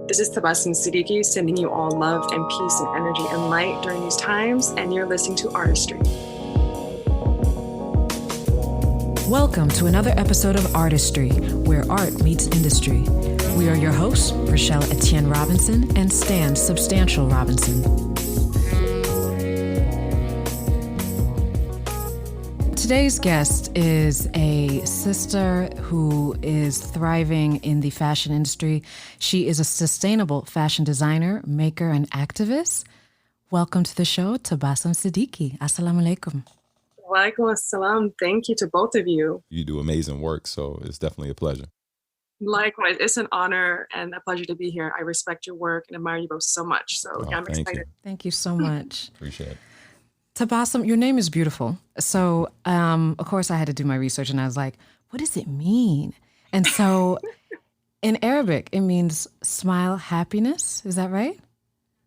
This is Tabassum Siddiqui sending you all love and peace and energy and light during these times, and you're listening to Artistry. Welcome to another episode of Artistry, where art meets industry. We are your hosts, Rachelle Etienne-Robinson and Stan Substantial Robinson. Today's guest is a sister who is thriving in the fashion industry. She is a sustainable fashion designer, maker, and activist. Welcome to the show, Tabassum Siddiqui. Assalamu alaikum. Walaikum assalam. Thank you to both of you. You do amazing work, so it's definitely a pleasure. Likewise, it's an honor and a pleasure to be here. I respect your work and admire you both so much. So I'm excited. Thank you so much. Appreciate it. Tabassum, your name is beautiful. So, of course, I had to do my research, and I was like, what does it mean? And so in Arabic, it means smile, happiness. Is that right?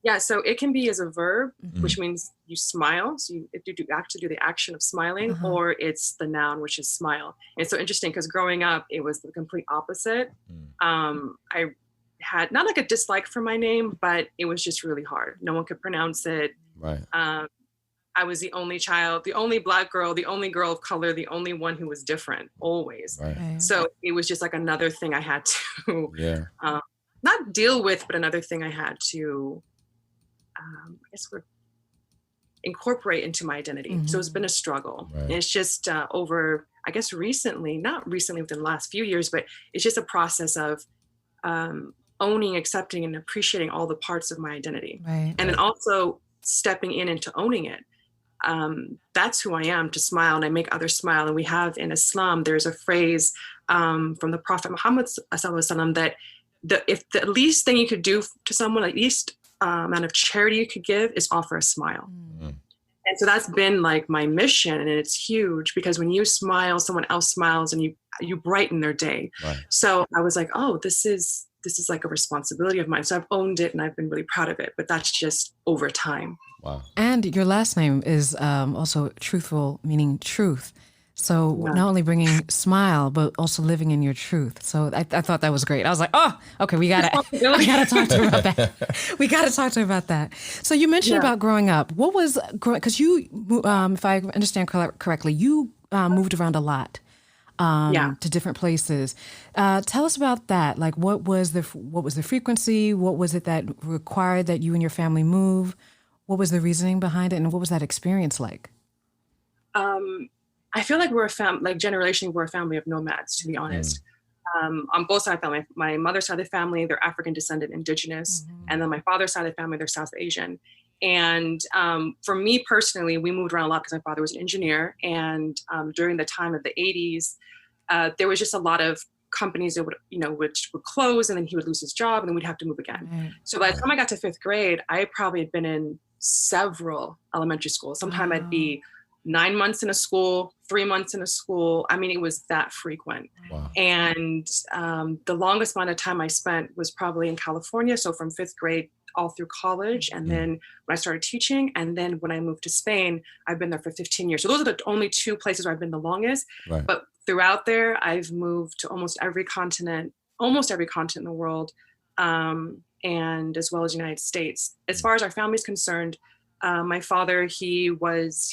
Yeah, so it can be as a verb, which means you smile. So you actually do the action of smiling, or it's the noun, which is smile. And it's so interesting because growing up, it was the complete opposite. I had not like a dislike for my name, but it was just really hard. No one could pronounce it. Right. I was the only child, the only Black girl, the only girl of color, the only one who was different, always. Right. So it was just like another thing I had to not deal with, but another thing I had to, incorporate into my identity. So it's been a struggle. Right. And it's just over, I guess recently, not recently within the last few years, but it's just a process of owning, accepting, and appreciating all the parts of my identity. Right. And then also stepping in into owning it. That's who I am, to smile, and I make others smile. And we have in Islam, there's a phrase from the Prophet Muhammad ﷺ that if the least thing you could do to someone, at least amount of charity you could give, is offer a smile. And so that's been like my mission, and it's huge because when you smile, someone else smiles, and you brighten their day. Right. So I was like, oh, this is like a responsibility of mine. So I've owned it, and I've been really proud of it. But that's just over time. Wow. And your last name is also truthful, meaning truth. So not only bringing smile, but also living in your truth. So I thought that was great. I was like, oh, okay, we gotta talk to her about that. We gotta talk to her about that. So you mentioned about growing up. What was, because you, if I understand correctly, you moved around a lot to different places. Tell us about that. Like, what was the frequency? What was it that required that you and your family move? What was the reasoning behind it, and what was that experience like? I feel like we're generationally, we're a family of nomads, to be honest. On both sides of the family, my mother's side of the family, they're African descendant, indigenous. And then my father's side of the family, they're South Asian. And for me personally, we moved around a lot because my father was an engineer. And during the time of the 80s, there was just a lot of companies that would close, and then he would lose his job, and then we'd have to move again. So by the time I got to 5th grade, I probably had been in several elementary schools. Sometimes I'd be 9 months in a school, 3 months in a school. I mean, it was that frequent. Wow. And the longest amount of time I spent was probably in California. So from 5th grade all through college. And then when I started teaching, and then when I moved to Spain, I've been there for 15 years. So those are the only 2 places where I've been the longest. Right. But throughout there, I've moved to almost every continent in the world, and as well as the United States. As far as our family is concerned, my father, he was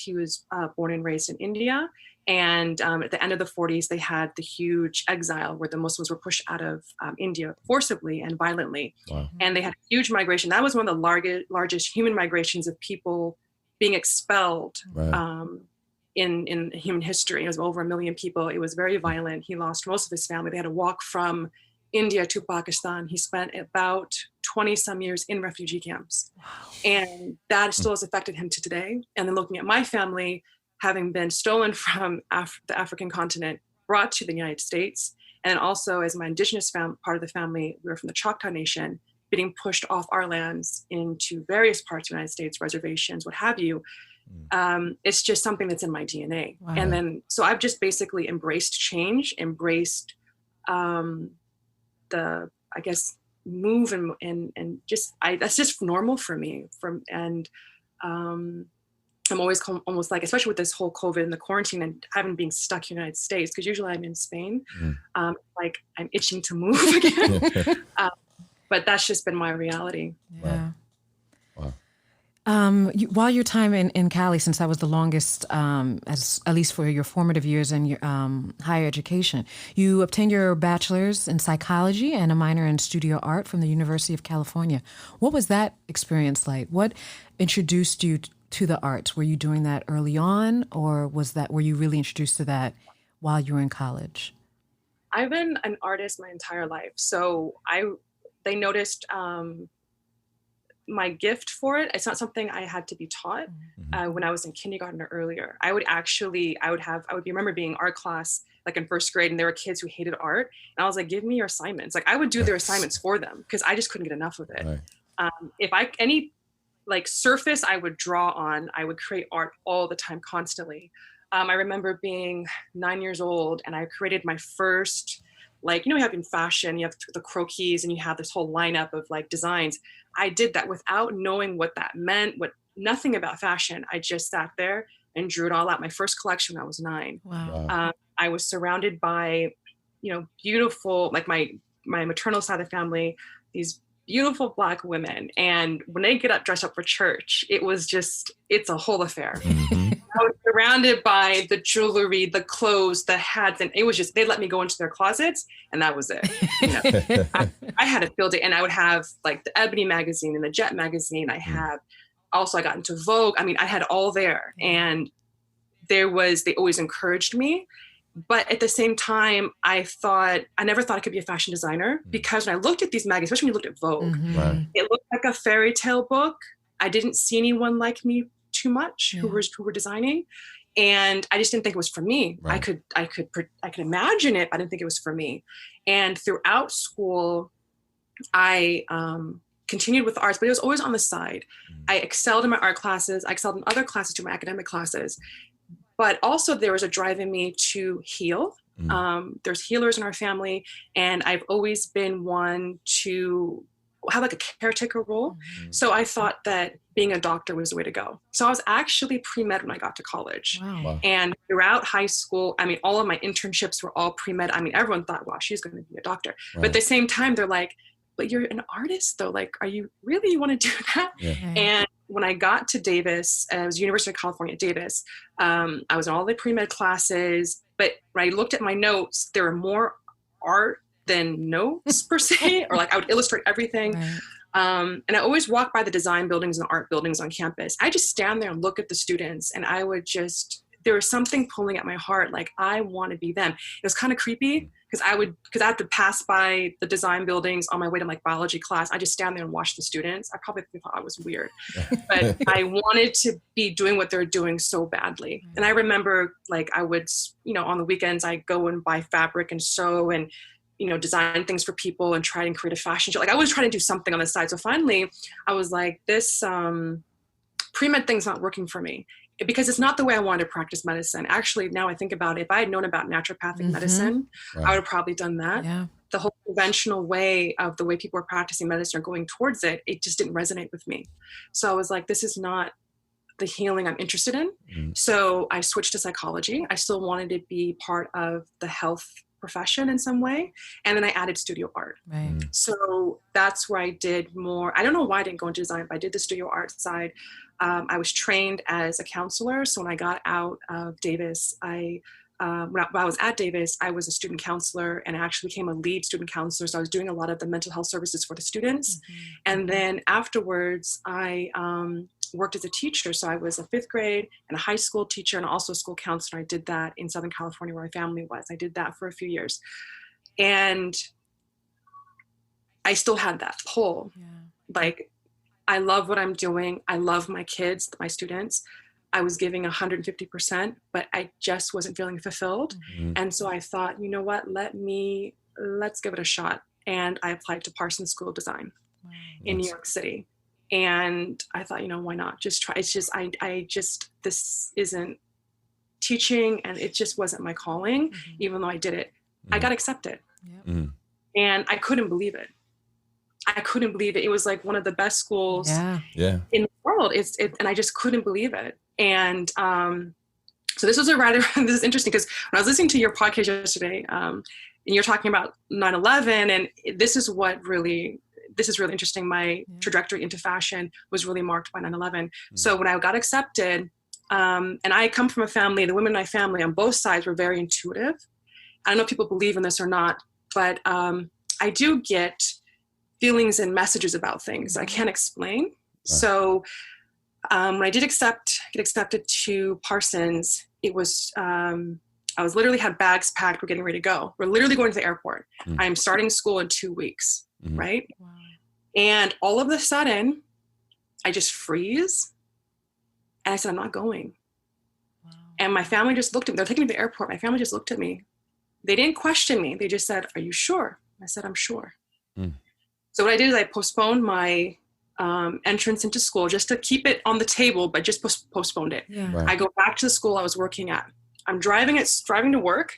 born and raised in India. And at the end of the 40s, they had the huge exile where the Muslims were pushed out of India forcibly and violently. Wow. And they had huge migration. That was one of the largest human migrations of people being expelled in human history. It was over 1 million people. It was very violent. He lost most of his family. They had to walk from India to Pakistan. He spent about 20 some years in refugee camps. Wow. And that still has affected him to today. And then looking at my family, having been stolen from the African continent, brought to the United States. And also as my indigenous part of the family, we were from the Choctaw Nation, being pushed off our lands into various parts of the United States, reservations, what have you. It's just something that's in my DNA. Wow. And then, so I've just basically embraced change, embraced move and just that's just normal for me. I'm always almost like, especially with this whole COVID and the quarantine and having been stuck in the United States, because usually I'm in Spain, like I'm itching to move again. but that's just been my reality. Yeah. Wow. While your time in Cali, since that was the longest, at least for your formative years in your higher education, you obtained your bachelor's in psychology and a minor in studio art from the University of California. What was that experience like? What introduced you to the arts? Were you doing that early on, or were you really introduced to that while you were in college? I've been an artist my entire life, so they noticed my gift for it. It's not something I had to be taught. When I was in kindergarten or earlier. I would remember being art class like in first grade, and there were kids who hated art, and I was like, give me your assignments. Like I would do their assignments for them because I just couldn't get enough of it. Right. If any like surface I would draw on, I would create art all the time, constantly. I remember being 9 years old, and I created my first, like, you have in fashion, you have the croquis and you have this whole lineup of like designs. I did that without knowing what that meant, nothing about fashion. I just sat there and drew it all out. My first collection when I was 9. Wow. I was surrounded by, beautiful, like my maternal side of the family, these beautiful Black women. And when they get up dressed up for church, it's a whole affair. Mm-hmm. I was surrounded by the jewelry, the clothes, the hats, and it was just, they let me go into their closets, and that was it. I had a field day, and I would have like the Ebony magazine and the Jet magazine. I got into Vogue. I mean, I had all there, and they always encouraged me. But at the same time, I never thought I could be a fashion designer, because when I looked at these magazines, especially when you looked at Vogue, Right. it looked like a fairy tale book. I didn't see anyone like me too much who were designing, and I just didn't think it was for me. Right. I could imagine it, but I didn't think it was for me. And throughout school, I continued with the arts, but it was always on the side. I excelled in my art classes. I excelled in other classes too, my academic classes. But also there was a drive in me to heal. There's healers in our family, and I've always been one to have like a caretaker role. So I thought that being a doctor was the way to go. So I was actually pre-med when I got to college. Wow. And throughout high school, I mean, all of my internships were all pre-med. I mean, everyone thought, wow, she's going to be a doctor. Right. But at the same time, they're like, but you're an artist though. Like, are you really, you want to do that? Yeah. And when I got to Davis, it was University of California at Davis, I was in all the pre-med classes, but when I looked at my notes, there were more art than notes per se, or like I would illustrate everything. Right. And I always walk by the design buildings and art buildings on campus. I just stand there and look at the students, and there was something pulling at my heart. Like, I want to be them. It was kind of creepy because I had to pass by the design buildings on my way to like biology class. I just stand there and watch the students. I probably thought I was weird, but I wanted to be doing what they're doing so badly. And I remember like I would, on the weekends, I go and buy fabric and sew and, design things for people and try and create a fashion show. Like I was trying to do something on the side. So finally I was like, this pre-med thing's not working for me, because it's not the way I wanted to practice medicine. Actually, now I think about it, if I had known about naturopathic medicine, Right. I would have probably done that. Yeah. The whole conventional way of the way people are practicing medicine or going towards it, it just didn't resonate with me. So I was like, this is not the healing I'm interested in. So I switched to psychology. I still wanted to be part of the health profession in some way. And then I added studio art. Right. So that's where I did more. I don't know why I didn't go into design, but I did the studio art side. I was trained as a counselor. So when I got out of Davis, when I was at Davis, I was a student counselor, and I actually became a lead student counselor. So I was doing a lot of the mental health services for the students. And then afterwards, I worked as a teacher. So I was a 5th grade and a high school teacher, and also a school counselor. I did that in Southern California where my family was. I did that for a few years. And I still had that pull. Yeah. Like, I love what I'm doing. I love my kids, my students. I was giving 150%, but I just wasn't feeling fulfilled. And so I thought, you know what, let's give it a shot. And I applied to Parsons School of Design in New York City. And I thought, why not? Just try. It's just, this isn't teaching, and it just wasn't my calling, even though I did it. I got accepted. And I couldn't believe it. It was like one of the best schools in the world. And I just couldn't believe it. And so this was this is interesting, because when I was listening to your podcast yesterday, and you're talking about 9/11, and this is what really this is really interesting. My trajectory into fashion was really marked by 9/11. So when I got accepted, and I come from a family, the women in my family on both sides were very intuitive. I don't know if people believe in this or not, but I do get feelings and messages about things I can't explain. Right. So when I did get accepted to Parsons, it was, I was literally had bags packed. We're getting ready to go. We're literally going to the airport. I am starting school in 2 weeks, right? Wow. And all of a sudden, I just freeze. And I said, I'm not going. Wow. And my family just looked at me. They're taking me to the airport. My family just looked at me. They didn't question me. They just said, are you sure? I said, I'm sure. So what I did is I postponed my entrance into school just to keep it on the table, but just postponed it. Yeah. Right. I go back to the school I was working at. I'm driving to work.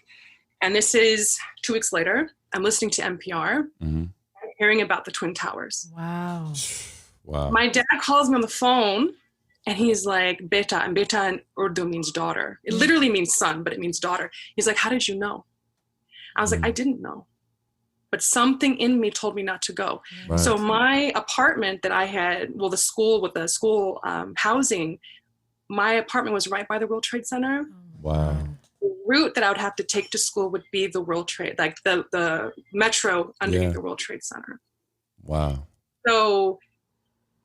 And this is 2 weeks later. I'm listening to NPR, hearing about the Twin Towers. Wow. My dad calls me on the phone and he's like, Beta, and Beta in Urdu means daughter. It literally means son, but it means daughter. He's like, how did you know? I was like, I didn't know. But something in me told me not to go. Right. So my apartment that I had, the school housing, my apartment was right by the World Trade Center. Wow. The route that I would have to take to school would be the World Trade, like the metro underneath the World Trade Center. Wow. So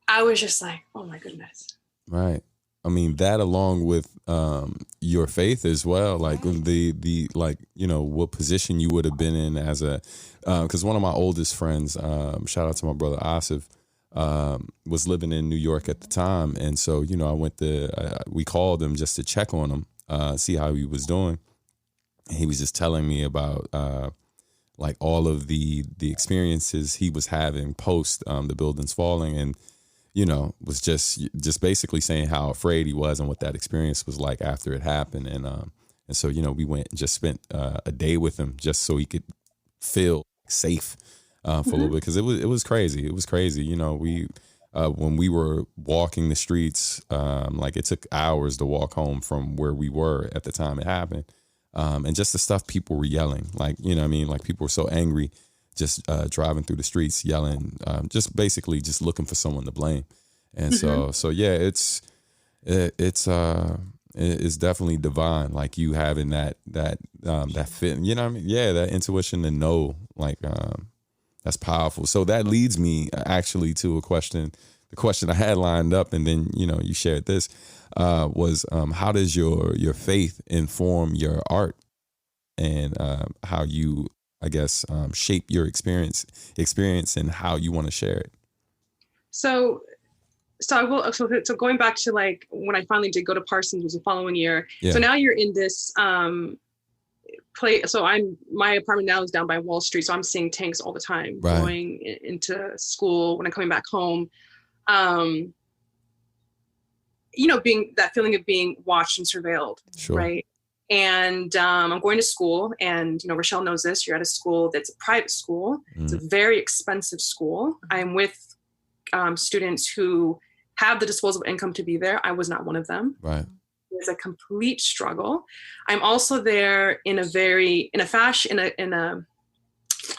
I was just like, oh my goodness. Right. I mean, that along with your faith as well, like the like, what position you would have been in as a, because one of my oldest friends, shout out to my brother Asif, was living in New York at the time. And so, I went we called him just to check on him, see how he was doing. And he was just telling me about like all of the experiences he was having post the buildings falling, and was just basically saying how afraid he was and what that experience was like after it happened. And so, we went and just spent a day with him just so he could feel safe for a little bit. Cause it was crazy. It was crazy. We, when we were walking the streets, like it took hours to walk home from where we were at the time it happened. And just the stuff people were yelling, like, like people were so angry, just driving through the streets yelling, just basically just looking for someone to blame. And so yeah, it's definitely divine. Like you having that fit, Yeah, that intuition to know, like, that's powerful. So that leads me actually to the question I had lined up, and then, you shared this, was how does your faith inform your art, and how you, I guess, shape your experience and how you want to share it? So I will. So going back to like when I finally did go to Parsons was the following year. Yeah. So now you're in this place. So my apartment now is down by Wall Street. So I'm seeing tanks all the time, right, going into school when I'm coming back home. Being that feeling of being watched and surveilled, sure, right? And I'm going to school, and Rachelle knows this. You're at a school that's a private school. It's a very expensive school. I'm with students who have the disposable income to be there. I was not one of them. Right. It was a complete struggle. I'm also there in a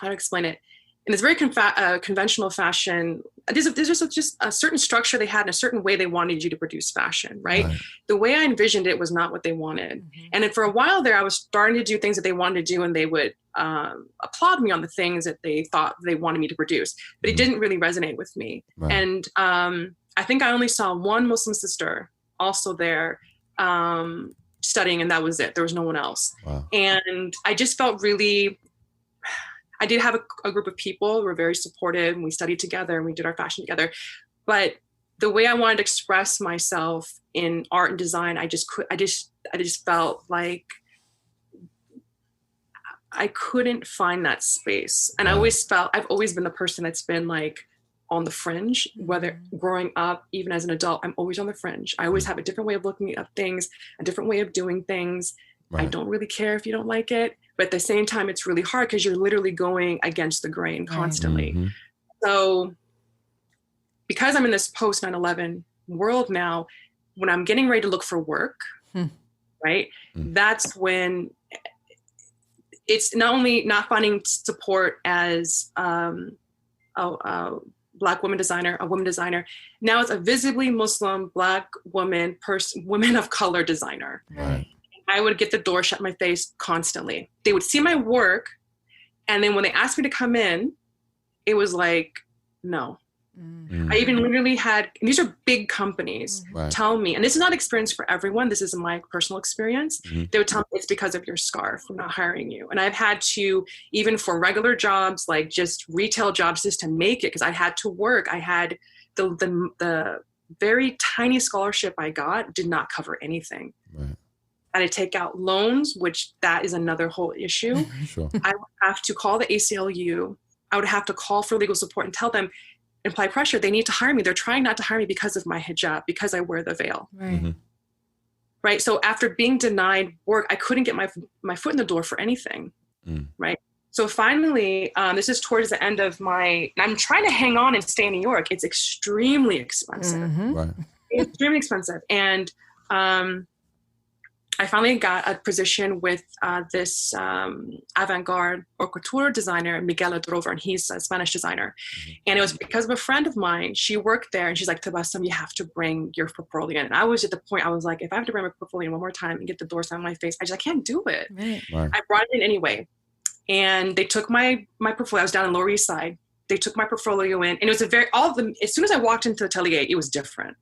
how to explain it? In this very conventional fashion. There's just a certain structure they had and a certain way they wanted you to produce fashion, right? The way I envisioned it was not what they wanted. And then for a while there, I was starting to do things that they wanted to do, and they would applaud me on the things that they thought they wanted me to produce. But it didn't really resonate with me. Right. And I think I only saw one Muslim sister also there studying, and that was it. There was no one else. Wow. And I just felt really... I did have a group of people who were very supportive, and we studied together and we did our fashion together. But the way I wanted to express myself in art and design, I just felt like I couldn't find that space. And I've always been the person that's been like on the fringe, whether growing up, even as an adult, I'm always on the fringe. I always have a different way of looking at things, a different way of doing things. Right. I don't really care if you don't like it, but at the same time, it's really hard because you're literally going against the grain constantly. Mm-hmm. So because I'm in this post 9/11 world now, when I'm getting ready to look for work, right, that's when it's not only not finding support as Black woman designer, a woman designer. Now it's a visibly Muslim Black woman, women of color designer. Right. I would get the door shut in my face constantly. They would see my work, and then when they asked me to come in, it was like, no. I even literally had, and these are big companies, tell me, and this is not experience for everyone, this is my personal experience. They would tell me it's because of your scarf, we're not hiring you. And I've had to, even for regular jobs, like just retail jobs, just to make it, because I had to work. I had the very tiny scholarship I got did not cover anything. Right. I had to take out loans, which that is another whole issue. Sure. I would have to call the ACLU. I would have to call for legal support and tell them, apply pressure, they need to hire me. They're trying not to hire me because of my hijab, because I wear the veil. Right. Right. So after being denied work, I couldn't get my foot in the door for anything. Right. So finally, this is towards the end of I'm trying to hang on and stay in New York. It's extremely expensive. Right. It's extremely expensive. And I finally got a position with this avant-garde or couture designer, Miguel Adrover, and he's a Spanish designer. And it was because of a friend of mine. She worked there, and she's like, Tabassum, you have to bring your portfolio in. And I was at the point, I was like, if I have to bring my portfolio in one more time and get the door slammed in my face, I can't do it. Right. I brought it in anyway. And they took my portfolio. I was down in Lower East Side. They took my portfolio in, and it was as soon as I walked into the atelier, it was different.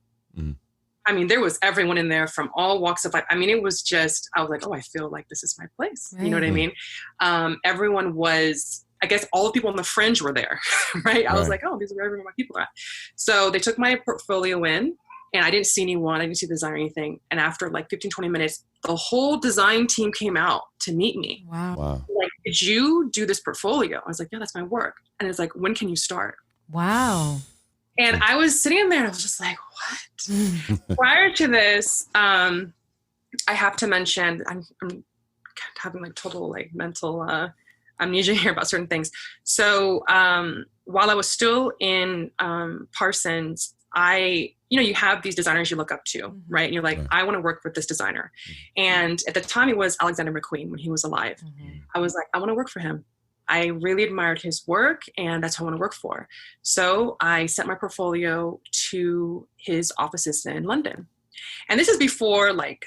I mean, there was everyone in there from all walks of life. I mean, it was just, I was like, oh, I feel like this is my place. Right. You know what I mean? Everyone was, I guess all the people on the fringe were there, right? I was like, oh, these are where everyone my people are at. So they took my portfolio in, and I didn't see anyone. I didn't see the design or anything. And after like 15, 20 minutes, the whole design team came out to meet me. Wow. Like, did you do this portfolio? I was like, yeah, that's my work. And it's like, when can you start? Wow. And I was sitting in there and I was just like, what? Prior to this, I have to mention, I'm having like total like mental amnesia here about certain things. So while I was still in Parsons, you have these designers you look up to, right? And you're like, I want to work with this designer. And at the time it was Alexander McQueen when he was alive. I was like, I want to work for him. I really admired his work, and that's who I want to work for. So I sent my portfolio to his offices in London. And this is before, like,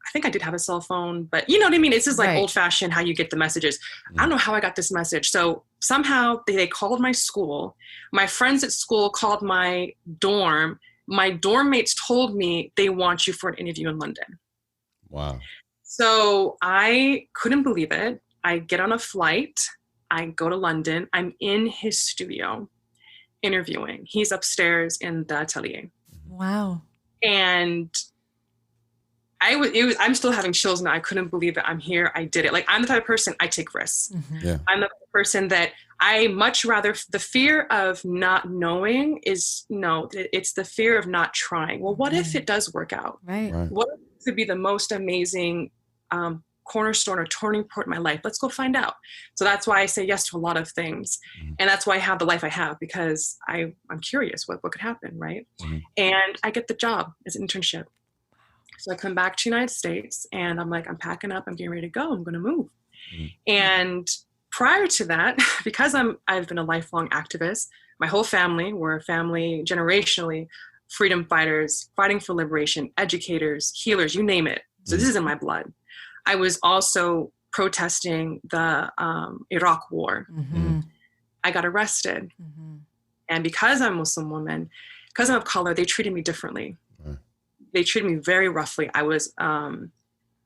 I think I did have a cell phone, but you know what I mean? It's just like old fashioned how you get the messages. I don't know how I got this message. So somehow they called my school. My friends at school called my dorm. My dorm mates told me they want you for an interview in London. Wow. So I couldn't believe it. I get on a flight. I go to London. I'm in his studio interviewing. He's upstairs in the atelier. Wow. And I'm still having chills now. I couldn't believe it. I'm here. I did it. Like, I'm the type of person, I take risks. Yeah. I'm the person that I much rather, the fear of not knowing it's the fear of not trying. Well, what if it does work out? Right. What if it could be the most amazing cornerstone or turning point in my life? Let's go find out. So that's why I say yes to a lot of things. And that's why I have the life I have, because I'm curious what could happen, right? And I get the job as an internship. So I come back to the United States, and I'm like, I'm packing up, I'm getting ready to go, I'm going to move. And prior to that, because I've been a lifelong activist, my whole family, we're a family generationally, freedom fighters, fighting for liberation, educators, healers, you name it. So this is in my blood. I was also protesting the Iraq war. I got arrested. And because I'm a Muslim woman, because I'm of color, they treated me differently. They treated me very roughly. I was,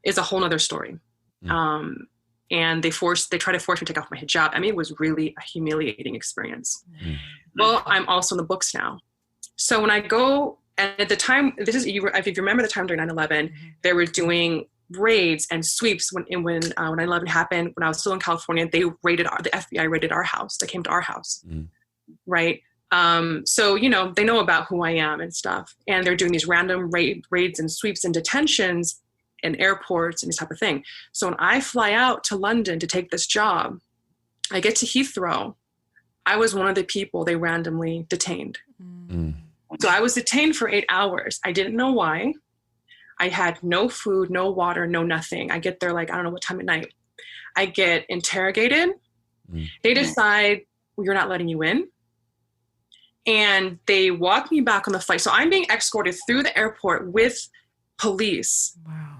it's a whole nother story. And they tried to force me to take off my hijab. I mean, it was really a humiliating experience. Well, I'm also in the books now. So when I go, and at the time, if you remember the time during 9/11, they were doing raids and sweeps when 9/11 happened. When I was still in California, the FBI raided our house. They came to our house, right? So, they know about who I am and stuff. And they're doing these random raids and sweeps and detentions in airports and this type of thing. So when I fly out to London to take this job, I get to Heathrow. I was one of the people they randomly detained. So I was detained for 8 hours. I didn't know why. I had no food, no water, no nothing. I get there like, I don't know what time at night. I get interrogated. They decide, well, you're not letting you in. And they walked me back on the flight. So I'm being escorted through the airport with police. Wow.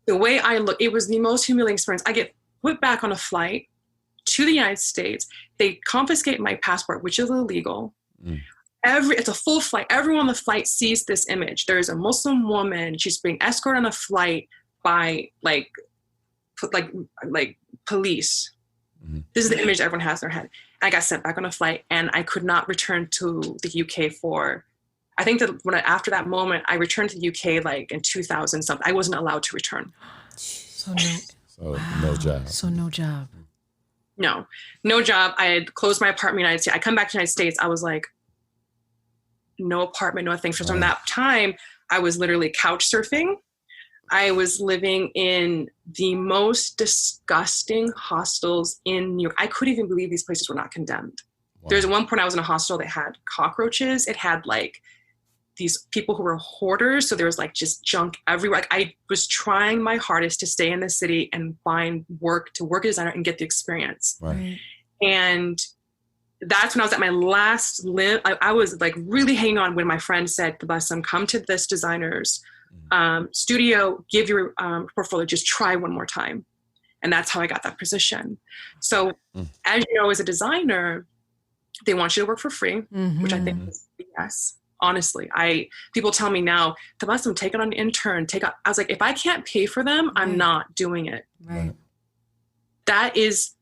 The way I look, it was the most humiliating experience. I get put back on a flight to the United States. They confiscate my passport, which is illegal. It's a full flight. Everyone on the flight sees this image. There's a Muslim woman. She's being escorted on a flight by like police. This is the image everyone has in their head. I got sent back on a flight, and I could not return to the UK for, I think that after that moment, I returned to the UK like in 2000 something. I wasn't allowed to return. So no job. So no job. No job. I had closed my apartment in the United States. I come back to the United States. I was like, no apartment, no thing. So from that time, I was literally couch surfing. I was living in the most disgusting hostels in New York. I couldn't even believe these places were not condemned. Wow. There's one point I was in a hostel that had cockroaches. It had like these people who were hoarders. So there was like just junk everywhere. Like, I was trying my hardest to stay in the city and find work, to work as a designer and get the experience. Right. And that's when I was at my last limb. I was like really hanging on when my friend said, Tabassum, come to this designer's studio, give your portfolio, just try one more time. And that's how I got that position. So as you know, as a designer, they want you to work for free, which I think is BS. Honestly, people tell me now, Tabassum, take it on an intern, I was like, if I can't pay for them, I'm not doing it. Right. That is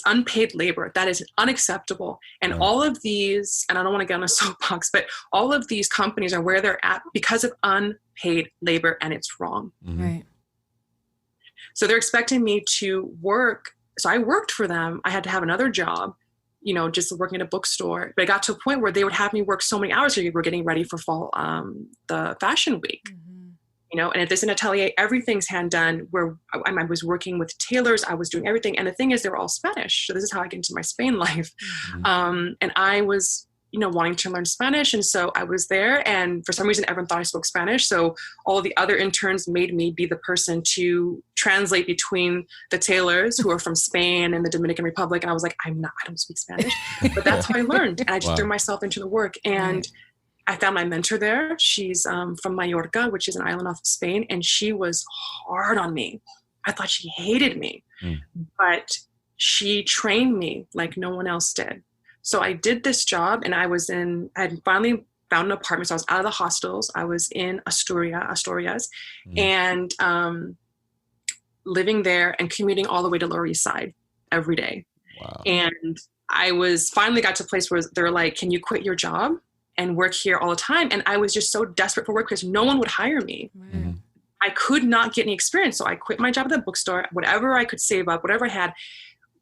unpaid labor. That is unacceptable. And all of these, and I don't want to get on a soapbox, but all of these companies are where they're at because of unpaid labor, and it's wrong. Right. So they're expecting me to work. So I worked for them. I had to have another job, just working at a bookstore. But it got to a point where they would have me work so many hours. We're getting ready for fall, the fashion week. And if there's an atelier, everything's hand done, where I was working with tailors, I was doing everything. And the thing is, they were all Spanish. So this is how I get into my Spain life. And I was, wanting to learn Spanish. And so I was there, and for some reason, everyone thought I spoke Spanish. So all of the other interns made me be the person to translate between the tailors who are from Spain and the Dominican Republic. And I was like, I don't speak Spanish, but that's how I learned. And I just threw myself into the work. And I found my mentor there. She's from Mallorca, which is an island off of Spain. And she was hard on me. I thought she hated me, but she trained me like no one else did. So I did this job, and I had finally found an apartment. So I was out of the hostels. I was in Asturias, and living there and commuting all the way to Lower East Side every day. Wow. And I finally got to a place where they're like, can you quit your job and work here all the time? And I was just so desperate for work because no one would hire me. I could not get any experience. So I quit my job at the bookstore, whatever I could save up, whatever I had.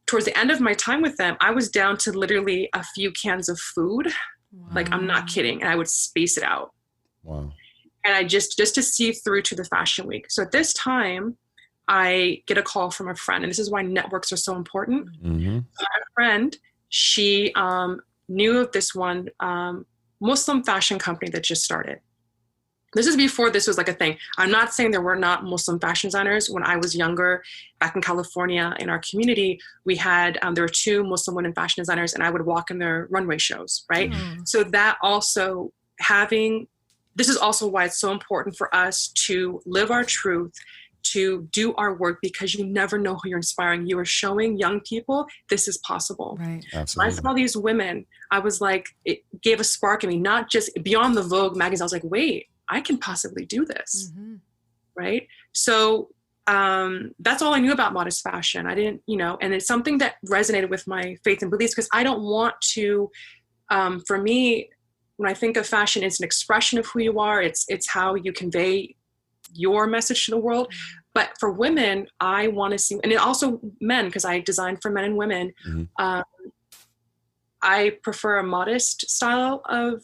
Towards the end of my time with them, I was down to literally a few cans of food. Like, I'm not kidding. And I would space it out. Wow. And I just to see through to the fashion week. So at this time, I get a call from a friend, and this is why networks are so important. My friend, she knew of this one Muslim fashion company that just started. This is before this was like a thing. I'm not saying there were not Muslim fashion designers. When I was younger, back in California, in our community, we had, there were 2 Muslim women fashion designers, and I would walk in their runway shows, right? So that also this is also why it's so important for us to live our truth, to do our work, because you never know who you're inspiring. You are showing young people this is possible. Right. Absolutely. When I saw these women, I was like, it gave a spark in me, not just beyond the Vogue magazine. I was like, wait, I can possibly do this. Right. So that's all I knew about modest fashion. I didn't, and it's something that resonated with my faith and beliefs, because I don't want to, for me, when I think of fashion, it's an expression of who you are. It's how you convey your message to the world. But for women, I want to see, and also men, because I design for men and women. I prefer a modest style of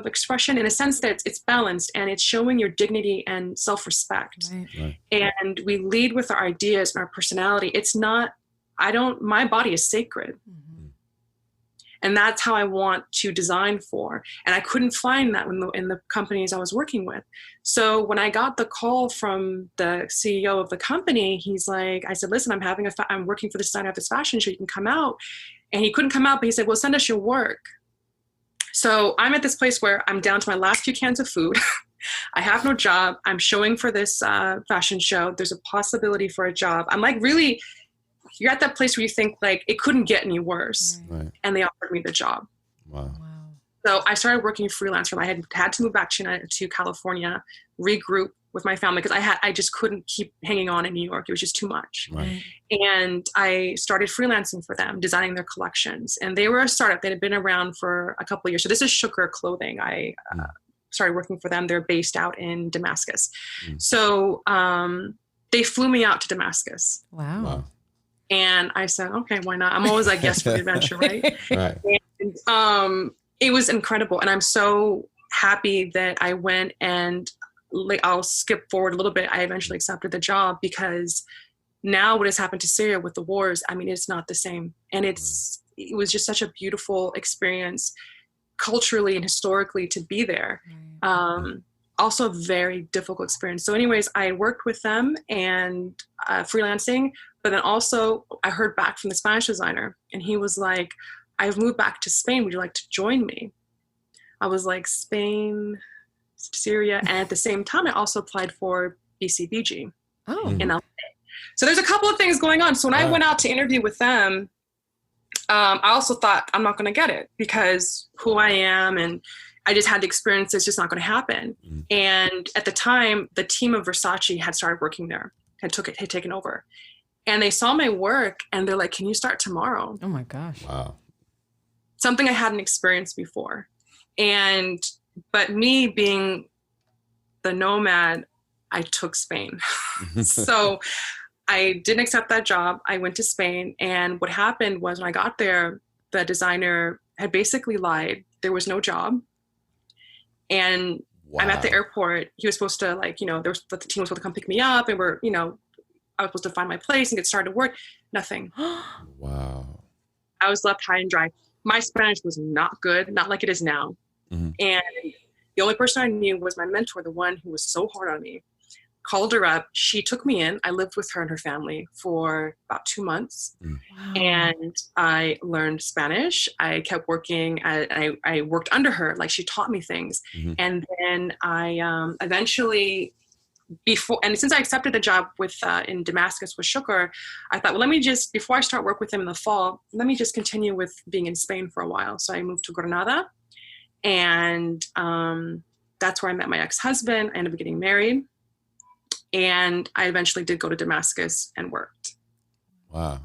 expression, in a sense that it's balanced and it's showing your dignity and self-respect. Right. And we lead with our ideas and our personality. It's not, my body is sacred. And that's how I want to design for. And I couldn't find that in the companies I was working with. So when I got the call from the CEO of the company, he's like, I said, listen, I'm working for the designer of this fashion show. You can come out. And he couldn't come out, but he said, well, send us your work. So I'm at this place where I'm down to my last few cans of food. I have no job. I'm showing for this fashion show. There's a possibility for a job. I'm like, really, you're at that place where you think like it couldn't get any worse. Right. And they offered me the job. Wow. So I started working freelance from, I had to move back to California, regroup with my family because I just couldn't keep hanging on in New York. It was just too much. Right. And I started freelancing for them, designing their collections. And they were a startup that had been around for a couple of years. So this is Shukr Clothing. I started working for them. They're based out in Damascus. So they flew me out to Damascus. Wow. And I said, okay, why not? I'm always like, yes for the adventure, right? Right. And it was incredible. And I'm so happy that I went, and I'll skip forward a little bit. I eventually accepted the job because now what has happened to Syria with the wars, I mean, it's not the same. And it was just such a beautiful experience culturally and historically to be there. Also a very difficult experience. So anyways, I worked with them and freelancing, but then also I heard back from the Spanish designer and he was like, I've moved back to Spain. Would you like to join me? I was like, Spain, Syria. And at the same time, I also applied for BCBG in LA. So there's a couple of things going on. So when I went out to interview with them, I also thought I'm not going to get it because who I am and I just had the experience. It's just not going to happen. And at the time, the team of Versace had started working there, had taken over. And they saw my work and they're like, can you start tomorrow? Oh my gosh. Wow. Something I hadn't experienced before. But me being the nomad, I took Spain. So I didn't accept that job. I went to Spain. And what happened was when I got there, the designer had basically lied. There was no job. And I'm at the airport. He was supposed to the team was supposed to come pick me up and I was supposed to find my place and get started to work. Nothing. Wow. I was left high and dry. My Spanish was not good, not like it is now. And the only person I knew was my mentor, the one who was so hard on me. Called her up. She took me in. I lived with her and her family for about 2 months. And I learned Spanish. I kept working. I worked under her. Like she taught me things. And then I eventually, since I accepted the job in Damascus with Shukr, I thought, well, before I start work with him in the fall, let me just continue with being in Spain for a while. So I moved to Granada. And that's where I met my ex-husband. I ended up getting married. And I eventually did go to Damascus and worked. Wow.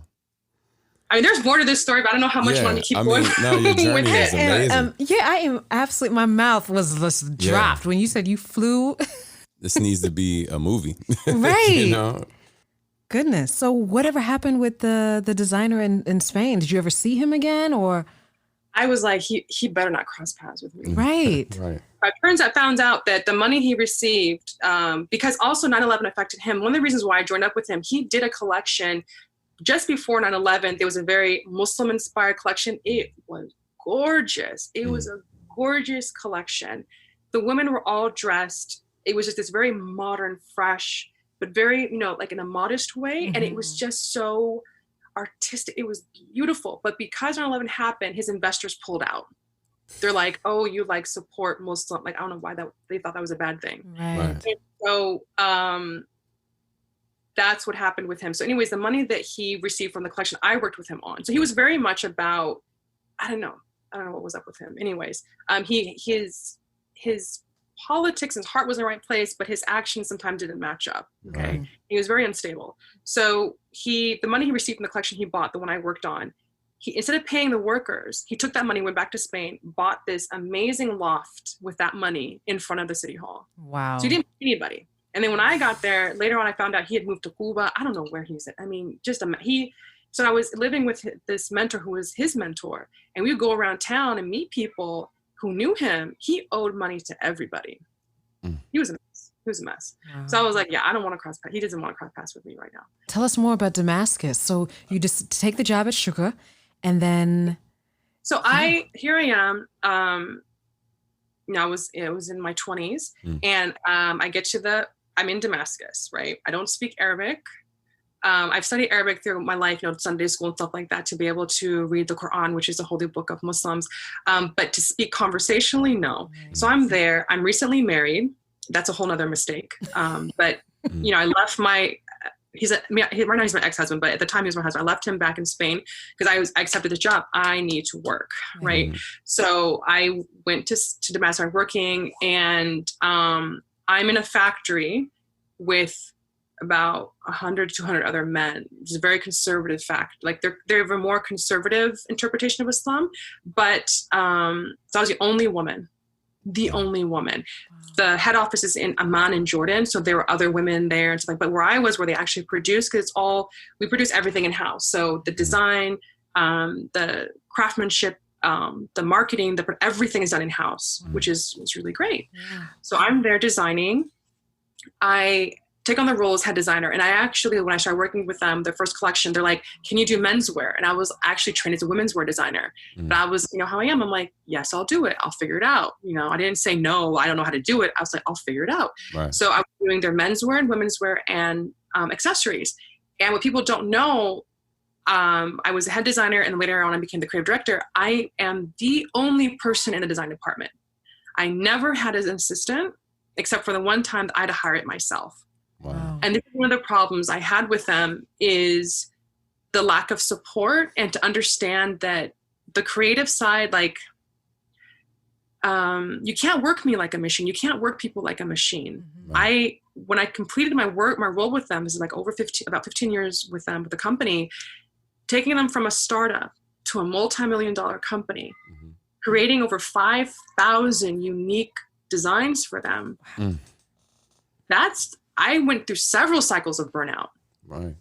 I mean, there's more to this story, but I don't know how much you want to keep going. No, your journey is amazing. I am absolutely, my mouth was just dropped when you said you flew. This needs to be a movie. Right. Goodness. So whatever happened with the designer in Spain? Did you ever see him again or? I was like, he better not cross paths with me. Right. Right. I found out that the money he received, because also 9/11 affected him. One of the reasons why I joined up with him, he did a collection just before 9/11. There was a very Muslim-inspired collection. It was gorgeous. It was a gorgeous collection. The women were all dressed. It was just this very modern, fresh, but very, like in a modest way. And it was just so artistic. It was beautiful. But because 9/11 happened, his investors pulled out. They're like, oh, you support Muslim. Like, I don't know why they thought that was a bad thing. Right. And so that's what happened with him. So anyways, the money that he received from the collection, I worked with him on. So he was very much about, I don't know what was up with him. Anyways, his politics, his heart was in the right place, but his actions sometimes didn't match up. Okay. Right. He was very unstable. So the money he received from the collection he bought, the one I worked on, instead of paying the workers, he took that money, went back to Spain, bought this amazing loft with that money in front of the city hall. Wow. So he didn't pay anybody. And then when I got there, later on, I found out he had moved to Cuba. I don't know where he's at. I mean, so I was living with this mentor who was his mentor, and we would go around town and meet people who knew him. He owed money to everybody. He was a mess. Wow. So I was like, yeah, I don't want to cross paths. He doesn't want to cross paths with me right now. Tell us more about Damascus. So you just take the job at Shukr. And then, so here I am. It was in my 20s, and I'm in Damascus, right? I don't speak Arabic. I've studied Arabic through my life, Sunday school and stuff like that, to be able to read the Quran, which is the holy book of Muslims. But to speak conversationally, no. So I'm there. I'm recently married. That's a whole nother mistake. But, I left right now he's my ex-husband, but at the time he was my husband. I left him back in Spain because I accepted this job. I need to work, right? So I went to Damascus, I'm working, and I'm in a factory with about 100 to 200 other men. It's a very conservative fact. Like they have a more conservative interpretation of Islam, but so I was the only woman. The head office is in Amman in Jordan, so there were other women there and stuff like. But where I was, where they actually produce, because we produce everything in house. So the design, the craftsmanship, the marketing, everything is done in house, which is really great. Yeah. So I'm there designing. I take on the role as head designer. And I actually, when I started working with them, their first collection, they're like, can you do menswear? And I was actually trained as a women's wear designer. But I was, how I am. I'm like, yes, I'll do it. I'll figure it out. I didn't say, no, I don't know how to do it. I was like, I'll figure it out. Right. So I was doing their menswear and women's wear and accessories. And what people don't know, I was a head designer, and later on I became the creative director. I am the only person in the design department. I never had an assistant, except for the one time that I had to hire it myself. Wow. And this is one of the problems I had with them, is the lack of support, and to understand that the creative side, like, you can't work me like a machine. You can't work people like a machine. Right. When I completed my role with them, this is like about 15 years with them, with the company, taking them from a startup to a multi-million-dollar company, creating over 5,000 unique designs for them. I went through several cycles of burnout. Right.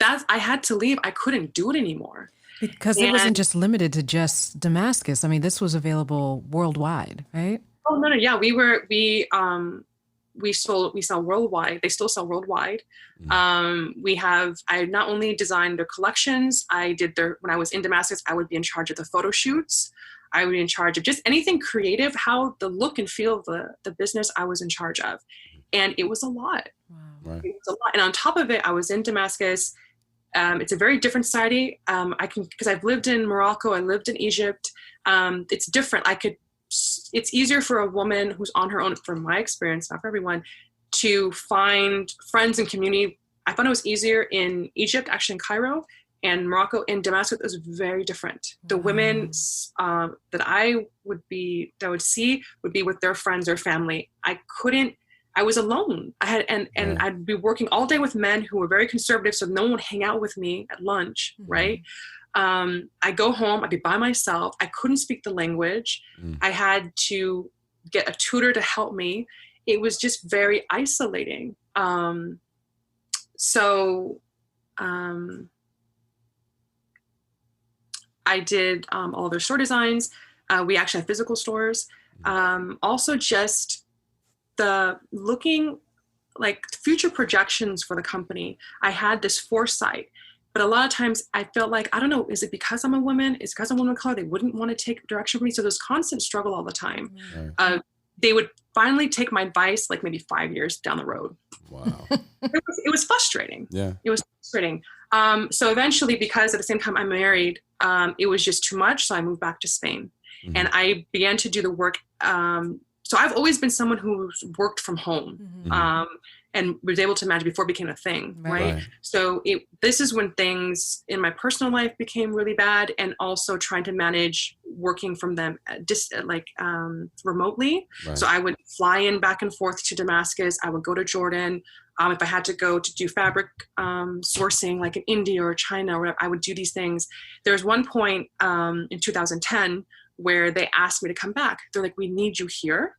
I had to leave. I couldn't do it anymore. Because it wasn't just limited to just Damascus. I mean, this was available worldwide, right? Oh, no. Yeah, we sell worldwide. They still sell worldwide. I not only designed their collections, when I was in Damascus, I would be in charge of the photo shoots. I would be in charge of just anything creative, how the look and feel of the business I was in charge of. And it was a lot. Wow. Right. It was a lot. And on top of it, I was in Damascus. It's a very different society. Because I've lived in Morocco, I lived in Egypt. It's different. It's easier for a woman who's on her own, from my experience, not for everyone, to find friends and community. I thought it was easier in Egypt, actually in Cairo, and Morocco. In Damascus, it was very different. The women that I would see would be with their friends or family. I was alone. I'd be working all day with men who were very conservative, so no one would hang out with me at lunch, right? I go home, I'd be by myself. I couldn't speak the language. I had to get a tutor to help me. It was just very isolating. I did all their store designs. We actually have physical stores. Also just the looking like future projections for the company. I had this foresight, but a lot of times I felt like, I don't know, is it because I'm a woman? Is it because I'm a woman of color? They wouldn't want to take direction from me. So there's constant struggle all the time. They would finally take my advice, like maybe 5 years down the road. Wow. It was frustrating. Yeah. It was frustrating. So eventually, because at the same time I'm married, it was just too much. So I moved back to Spain and I began to do the work. So I've always been someone who's worked from home and was able to manage before it became a thing, right? So this is when things in my personal life became really bad, and also trying to manage working from them remotely. Right. So I would fly in back and forth to Damascus. I would go to Jordan. If I had to go to do fabric sourcing, like in India or China or whatever, I would do these things. There was one point in 2010 where they asked me to come back. They're like, we need you here.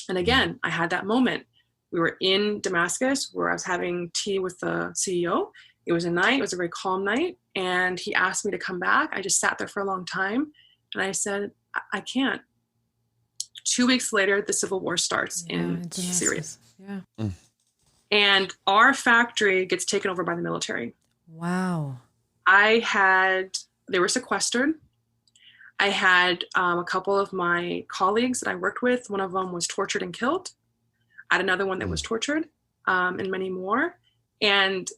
And again, I had that moment. We were in Damascus where I was having tea with the CEO. It was a night, it was a very calm night. And he asked me to come back. I just sat there for a long time. And I said, I can't. 2 weeks later, the civil war starts in Syria. Yeah. And our factory gets taken over by the military. Wow. They were sequestered. I had a couple of my colleagues that I worked with. One of them was tortured and killed. I had another one that was tortured, and many more. And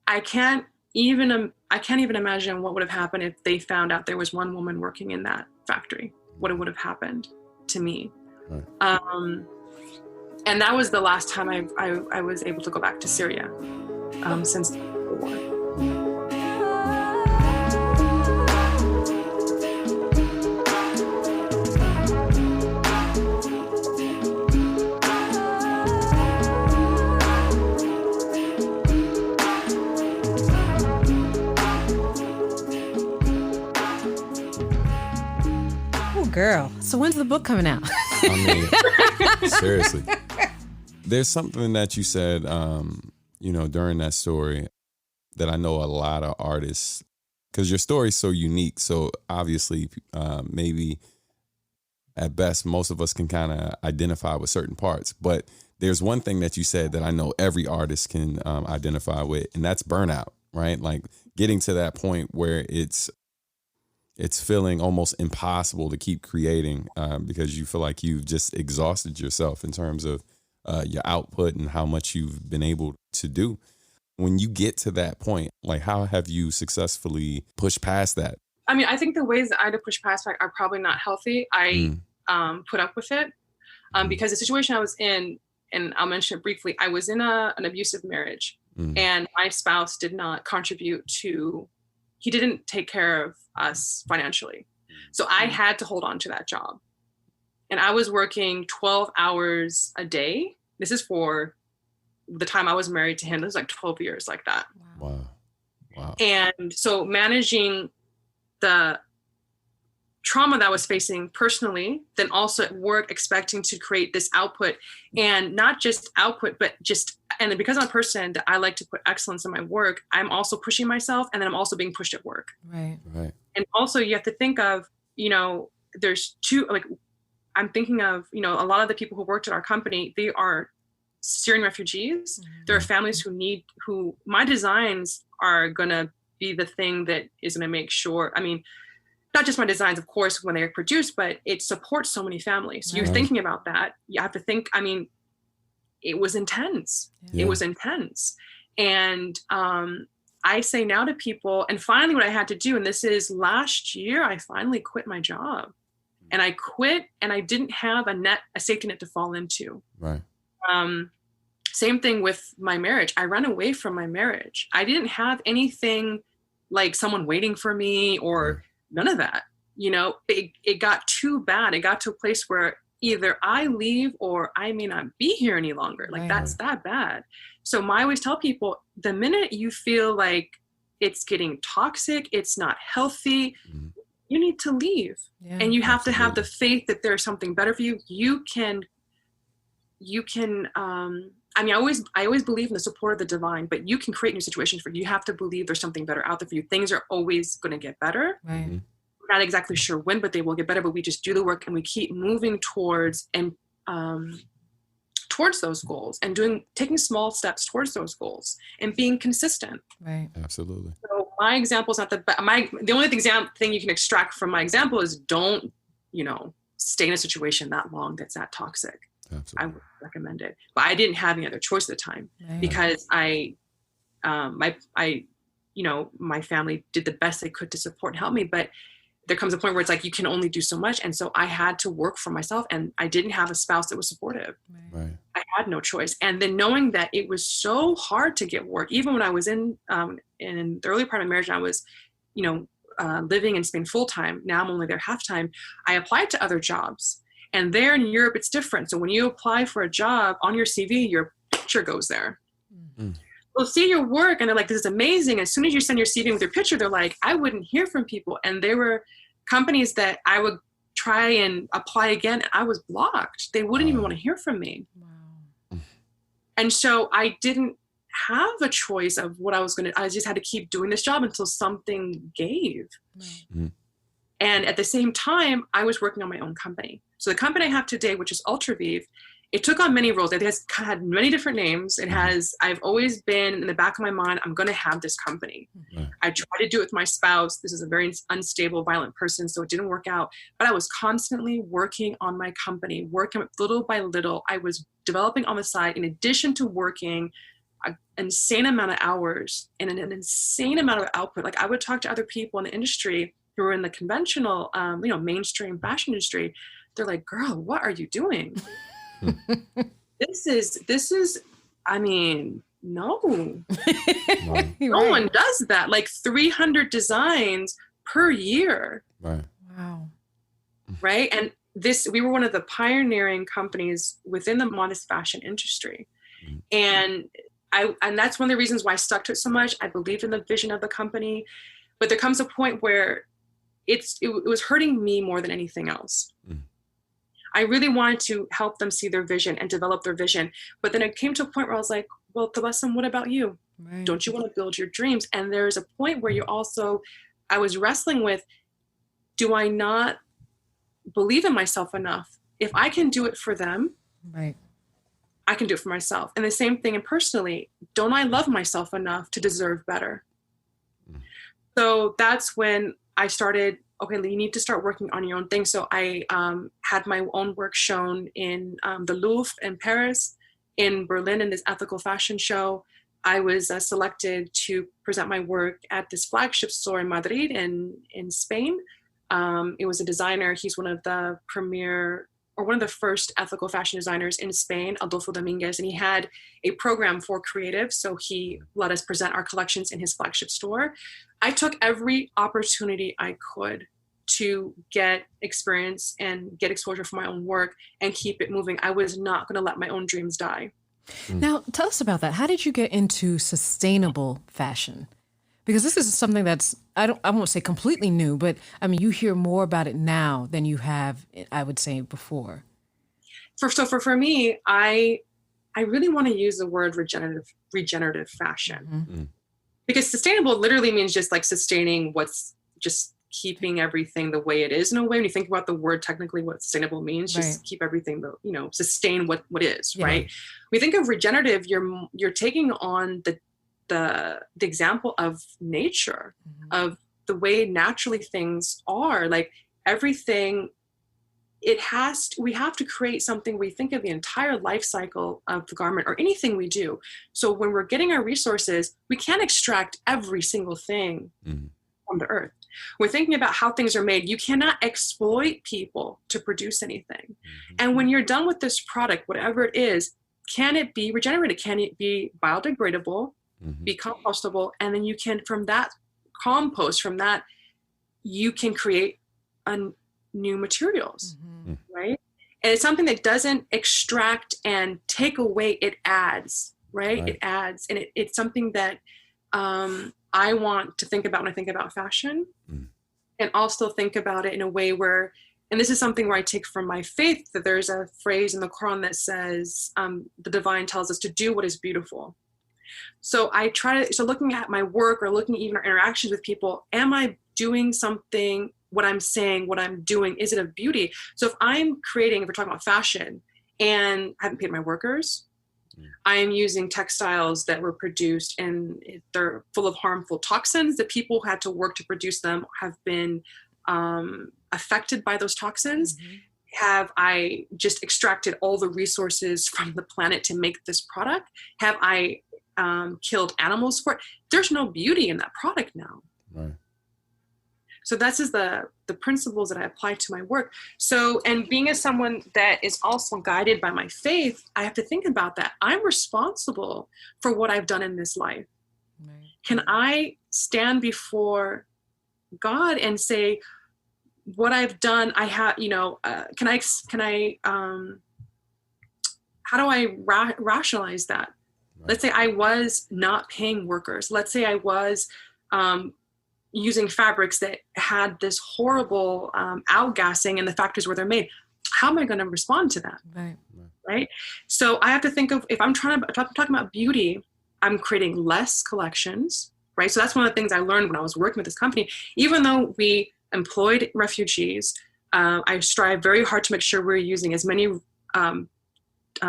I can't even imagine what would have happened if they found out there was one woman working in that factory. What would have happened to me. Right. And that was the last time I was able to go back to Syria since the war. Girl, so when's the book coming out? I mean, seriously. There's something that you said, during that story that I know a lot of artists, because your story's so unique. So obviously, maybe at best, most of us can kind of identify with certain parts. But there's one thing that you said that I know every artist can identify with, and that's burnout, right? Like getting to that point where it's feeling almost impossible to keep creating because you feel like you've just exhausted yourself in terms of your output and how much you've been able to do. When you get to that point, like how have you successfully pushed past that? I mean, I think the ways that I had to push past that are probably not healthy. I put up with it because the situation I was in, and I'll mention it briefly, I was in an abusive marriage and my spouse did not contribute to, he didn't take care of us financially. So I had to hold on to that job. And I was working 12 hours a day. This is for the time I was married to him. This was like 12 years like that. Wow. And so managing the trauma that I was facing personally, then also at work, expecting to create this output, and not just output, but and because I'm a person that I like to put excellence in my work, I'm also pushing myself, and then I'm also being pushed at work. Right. And also you have to think of, there's two, like I'm thinking of, a lot of the people who worked at our company, they are Syrian refugees. There are families who my designs are going to be the thing that is going to make sure, not just my designs, of course, when they are produced, but it supports so many families. So you're thinking about that. You have to think, it was intense. Yeah. It was intense. And I say now to people, and finally what I had to do, and this is last year, I finally quit my job. And I quit and I didn't have a safety net to fall into. Right. Same thing with my marriage. I ran away from my marriage. I didn't have anything like someone waiting for me or none of that. It got too bad. It got to a place where either I leave or I may not be here any longer. Like that's that bad. So I always tell people, the minute you feel like it's getting toxic, it's not healthy, you need to leave. Yeah, and you have to have the faith that there's something better for you. You can I always believe in the support of the divine, but you can create new situations for you. You have to believe there's something better out there for you. Things are always going to get better. Right. We're not exactly sure when, but they will get better. But we just do the work and we keep moving towards those goals and taking small steps towards those goals and being consistent. Right. Absolutely. So my example is not the only thing you can extract from my example is don't, stay in a situation that long that's that toxic. Absolutely. I would recommend it, but I didn't have any other choice at the time because my family did the best they could to support and help me. But there comes a point where it's like, you can only do so much. And so I had to work for myself, and I didn't have a spouse that was supportive. Right. I had no choice. And then knowing that it was so hard to get work, even when I was in the early part of my marriage, and I was, living in Spain full time. Now I'm only there half time. I applied to other jobs. And there in Europe, it's different. So when you apply for a job on your CV, your picture goes there. Mm-hmm. They'll see your work and they're like, this is amazing. As soon as you send your CV with your picture, they're like, I wouldn't hear from people. And there were companies that I would try and apply again, and I was blocked. They wouldn't even want to hear from me. Wow. And so I didn't have a choice of what I was going to, I just had to keep doing this job until something gave. Mm-hmm. And at the same time, I was working on my own company. So the company I have today, which is Ultravive, it took on many roles. It has had many different names. I've always been in the back of my mind, I'm going to have this company. Mm-hmm. I tried to do it with my spouse. This is a very unstable, violent person, so it didn't work out. But I was constantly working on my company, working little by little. I was developing on the side, in addition to working an insane amount of hours and an insane amount of output. Like I would talk to other people in the industry who are in the conventional, mainstream fashion industry. They're like, girl, what are you doing? This is, I mean, no, no one does that. Like 300 designs per year. Right. Wow. Right. And we were one of the pioneering companies within the modest fashion industry. And that's one of the reasons why I stuck to it so much. I believed in the vision of the company, but there comes a point where it was hurting me more than anything else. I really wanted to help them see their vision and develop their vision. But then it came to a point where I was like, well, Tabassum, what about you? Right. Don't you want to build your dreams? And there's a point where I was wrestling with, do I not believe in myself enough? If I can do it for them, right, I can do it for myself. And the same thing, and personally, don't I love myself enough to deserve better? So that's when I started, okay, you need to start working on your own thing. So I had my own work shown in the Louvre in Paris, in Berlin, in this ethical fashion show. I was selected to present my work at this flagship store in Madrid in Spain. It was a designer. He's one of the first ethical fashion designers in Spain, Adolfo Dominguez, and he had a program for creatives. So he let us present our collections in his flagship store. I took every opportunity I could to get experience and get exposure for my own work and keep it moving. I was not going to let my own dreams die. Now, tell us about that. How did you get into sustainable fashion? Because this is something that's, I won't say completely new, but I mean, you hear more about it now than you have, I would say, before. For me, I really want to use the word regenerative fashion. Because sustainable literally means just like sustaining what's just keeping everything the way it is in a way. When you think about the word, technically what sustainable means, just keep everything, sustain what is, right? We think of regenerative, you're taking on the example of nature, of the way naturally things are. Like everything, we have to create something. We think of the entire life cycle of the garment or anything we do. So when we're getting our resources, we can't extract every single thing from the earth. We're thinking about how things are made. You cannot exploit people to produce anything. And when you're done with this product, whatever it is, can it be regenerated? Can it be biodegradable, be compostable? And then you can, from that compost, you can create new materials, right? And it's something that doesn't extract and take away, it adds, right? It adds. And it's something that I want to think about when I think about fashion, and also think about it in a way where, and this is something where I take from my faith, that there's a phrase in the Quran that says, the divine tells us to do what is beautiful. So so looking at my work or looking even at interactions with people, am I doing something, what I'm saying, what I'm doing, is it of beauty? So if I'm creating, if we're talking about fashion and I haven't paid my workers, I am using textiles that were produced and they're full of harmful toxins that people who had to work to produce them have been affected by those toxins. Have I just extracted all the resources from the planet to make this product? Have I killed animals for it? There's no beauty in that product now. Right. So that's the principles that I apply to my work. So, and being as someone that is also guided by my faith, I have to think about that. I'm responsible for what I've done in this life. Right. Can I stand before God and say, what I've done, I have, how do I rationalize that? Right. Let's say I was not paying workers. Let's say I was using fabrics that had this horrible outgassing in the factories where they're made. How am I going to respond to that? Right. So I have to think of, if I'm talking about beauty, I'm creating less collections, right? So that's one of the things I learned when I was working with this company. Even though we employed refugees, I strive very hard to make sure we're using as many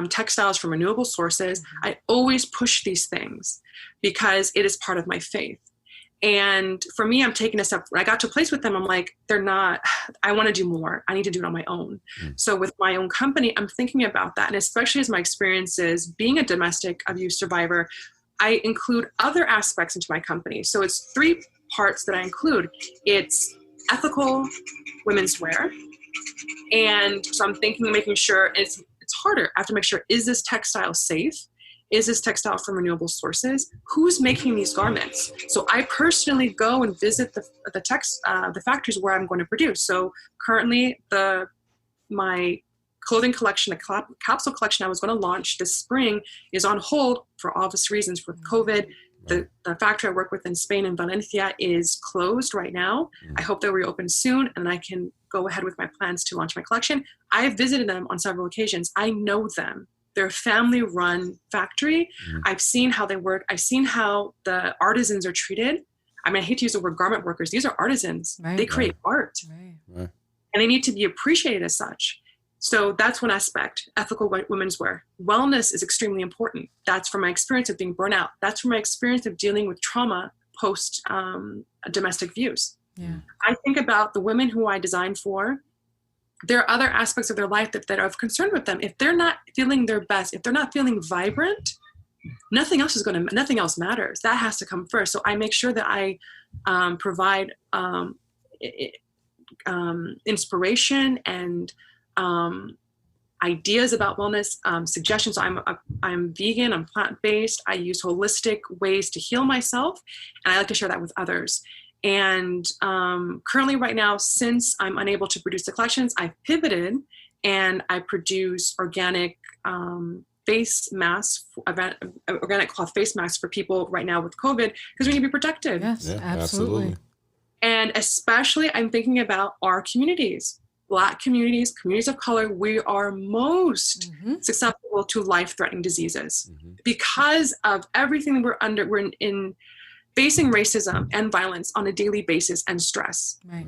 textiles from renewable sources. I always push these things because it is part of my faith. And for me, I'm taking a step. When I got to a place with them, I'm like, I want to do more. I need to do it on my own. So with my own company, I'm thinking about that. And especially as my experiences being a domestic abuse survivor, I include other aspects into my company. So it's 3 parts that I include. It's ethical women's wear. And so I'm making sure it's harder. I have to make sure, is this textile safe? Is this textile from renewable sources? Who's making these garments? So I personally go and visit the factories where I'm going to produce. So currently my clothing collection, the capsule collection I was going to launch this spring, is on hold for obvious reasons for COVID. The factory I work with in Spain in Valencia is closed right now. I hope they'll reopen soon and I can go ahead with my plans to launch my collection. I have visited them on several occasions. I know them. They're a family-run factory. I've seen how they work. I've seen how the artisans are treated. I mean, I hate to use the word garment workers. These are artisans. Right. They create art. Right. And they need to be appreciated as such. So that's one aspect, ethical women's wear. Wellness is extremely important. That's from my experience of being burnout. That's from my experience of dealing with trauma post domestic abuse. Yeah. I think about the women who I design for. There are other aspects of their life that are of concern with them. If they're not feeling their best, if they're not feeling vibrant, nothing else matters. That has to come first. So I make sure that I provide inspiration and ideas about wellness, suggestions. I'm vegan, I'm plant-based. I use holistic ways to heal myself, and I like to share that with others. And currently right now, since I'm unable to produce the collections, I've pivoted and I produce organic face masks, organic cloth face masks for people right now with COVID, because we need to be protected. Yes, yeah, absolutely. And especially I'm thinking about our communities, Black communities, communities of color. We are most susceptible to life-threatening diseases because of everything we're in facing racism and violence on a daily basis and stress. Right.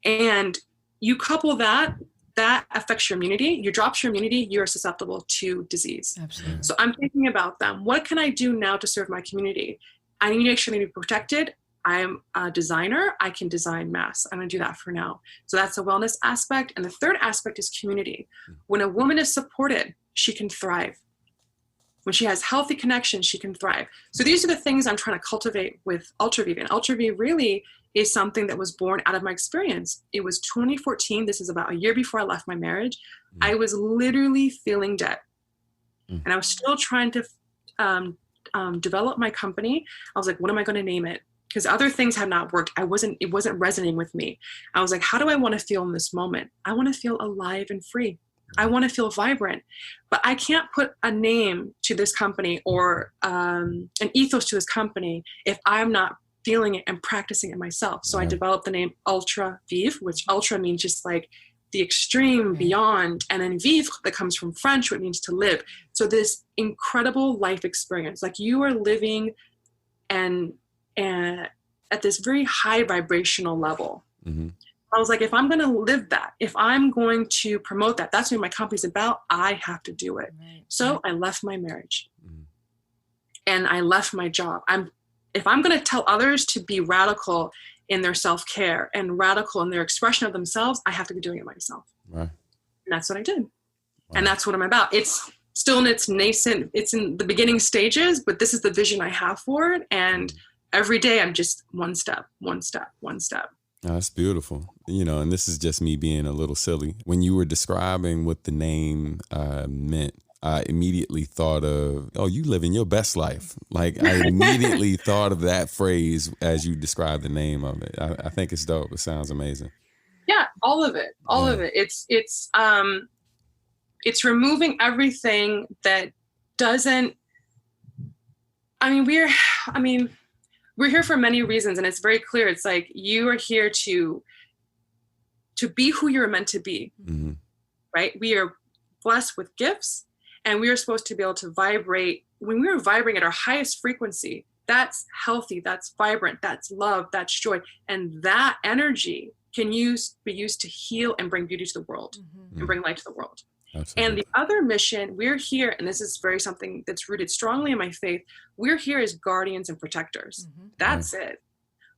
And you couple that affects your immunity. You drop your immunity, you're susceptible to disease. Absolutely. So I'm thinking about them. What can I do now to serve my community? I need to make sure they be protected. I'm a designer. I can design masks. I'm going to do that for now. So that's a wellness aspect. And the third aspect is community. When a woman is supported, she can thrive. When she has healthy connections, she can thrive. So these are the things I'm trying to cultivate with UltraV. And UltraV really is something that was born out of my experience. It was 2014. This is about a year before I left my marriage. I was literally feeling dead. And I was still trying to develop my company. I was like, what am I going to name it? Because other things had not worked. It wasn't resonating with me. I was like, how do I want to feel in this moment? I want to feel alive and free. I want to feel vibrant, but I can't put a name to this company or an ethos to this company if I'm not feeling it and practicing it myself. So I developed the name UltraV, which ultra means just like the extreme, beyond, and then vivre that comes from French, what means to live. So this incredible life experience, like you are living and at this very high vibrational level. I was like, if I'm going to live that, if I'm going to promote that, that's what my company's about, I have to do it. Right. So I left my marriage and I left my job. If I'm going to tell others to be radical in their self-care and radical in their expression of themselves, I have to be doing it myself. Right. And that's what I did. Wow. And that's what I'm about. It's still in its nascent, it's in the beginning stages, but this is the vision I have for it. And every day I'm just one step. Oh, that's beautiful. And this is just me being a little silly. When you were describing what the name meant, I immediately thought of, you living your best life. Like I immediately thought of that phrase as you described the name of it. I think it's dope. It sounds amazing. Yeah, all of it. It's removing everything that doesn't, we're here for many reasons, and it's very clear. It's like you are here to be who you're meant to be, right? We are blessed with gifts, and we are supposed to be able to vibrate. When we are vibrating at our highest frequency, that's healthy, that's vibrant, that's love, that's joy, and that energy can be used to heal and bring beauty to the world and bring light to the world. Absolutely. And the other mission, we're here, and this is very something that's rooted strongly in my faith, we're here as guardians and protectors. That's it.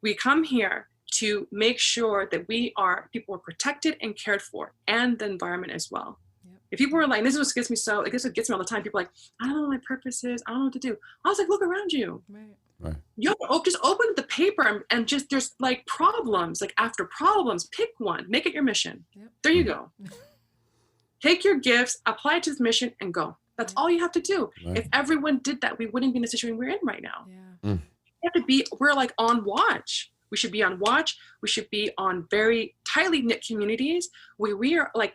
We come here to make sure that people are protected and cared for, and the environment as well. If people were like, and this is what gets me so, I guess it gets me all the time. People are like, I don't know what my purpose is. I don't know what to do. I was like, look around you. Right. You have to just open the paper and just, there's like problems, like after problems, pick one, make it your mission. Yep. There you go. Take your gifts, apply it to the mission and go. That's all you have to do. Right. If everyone did that, we wouldn't be in the situation we're in right now. Yeah. We have to be, we're like on watch. We should be on watch. We should be on very tightly knit communities where we are like,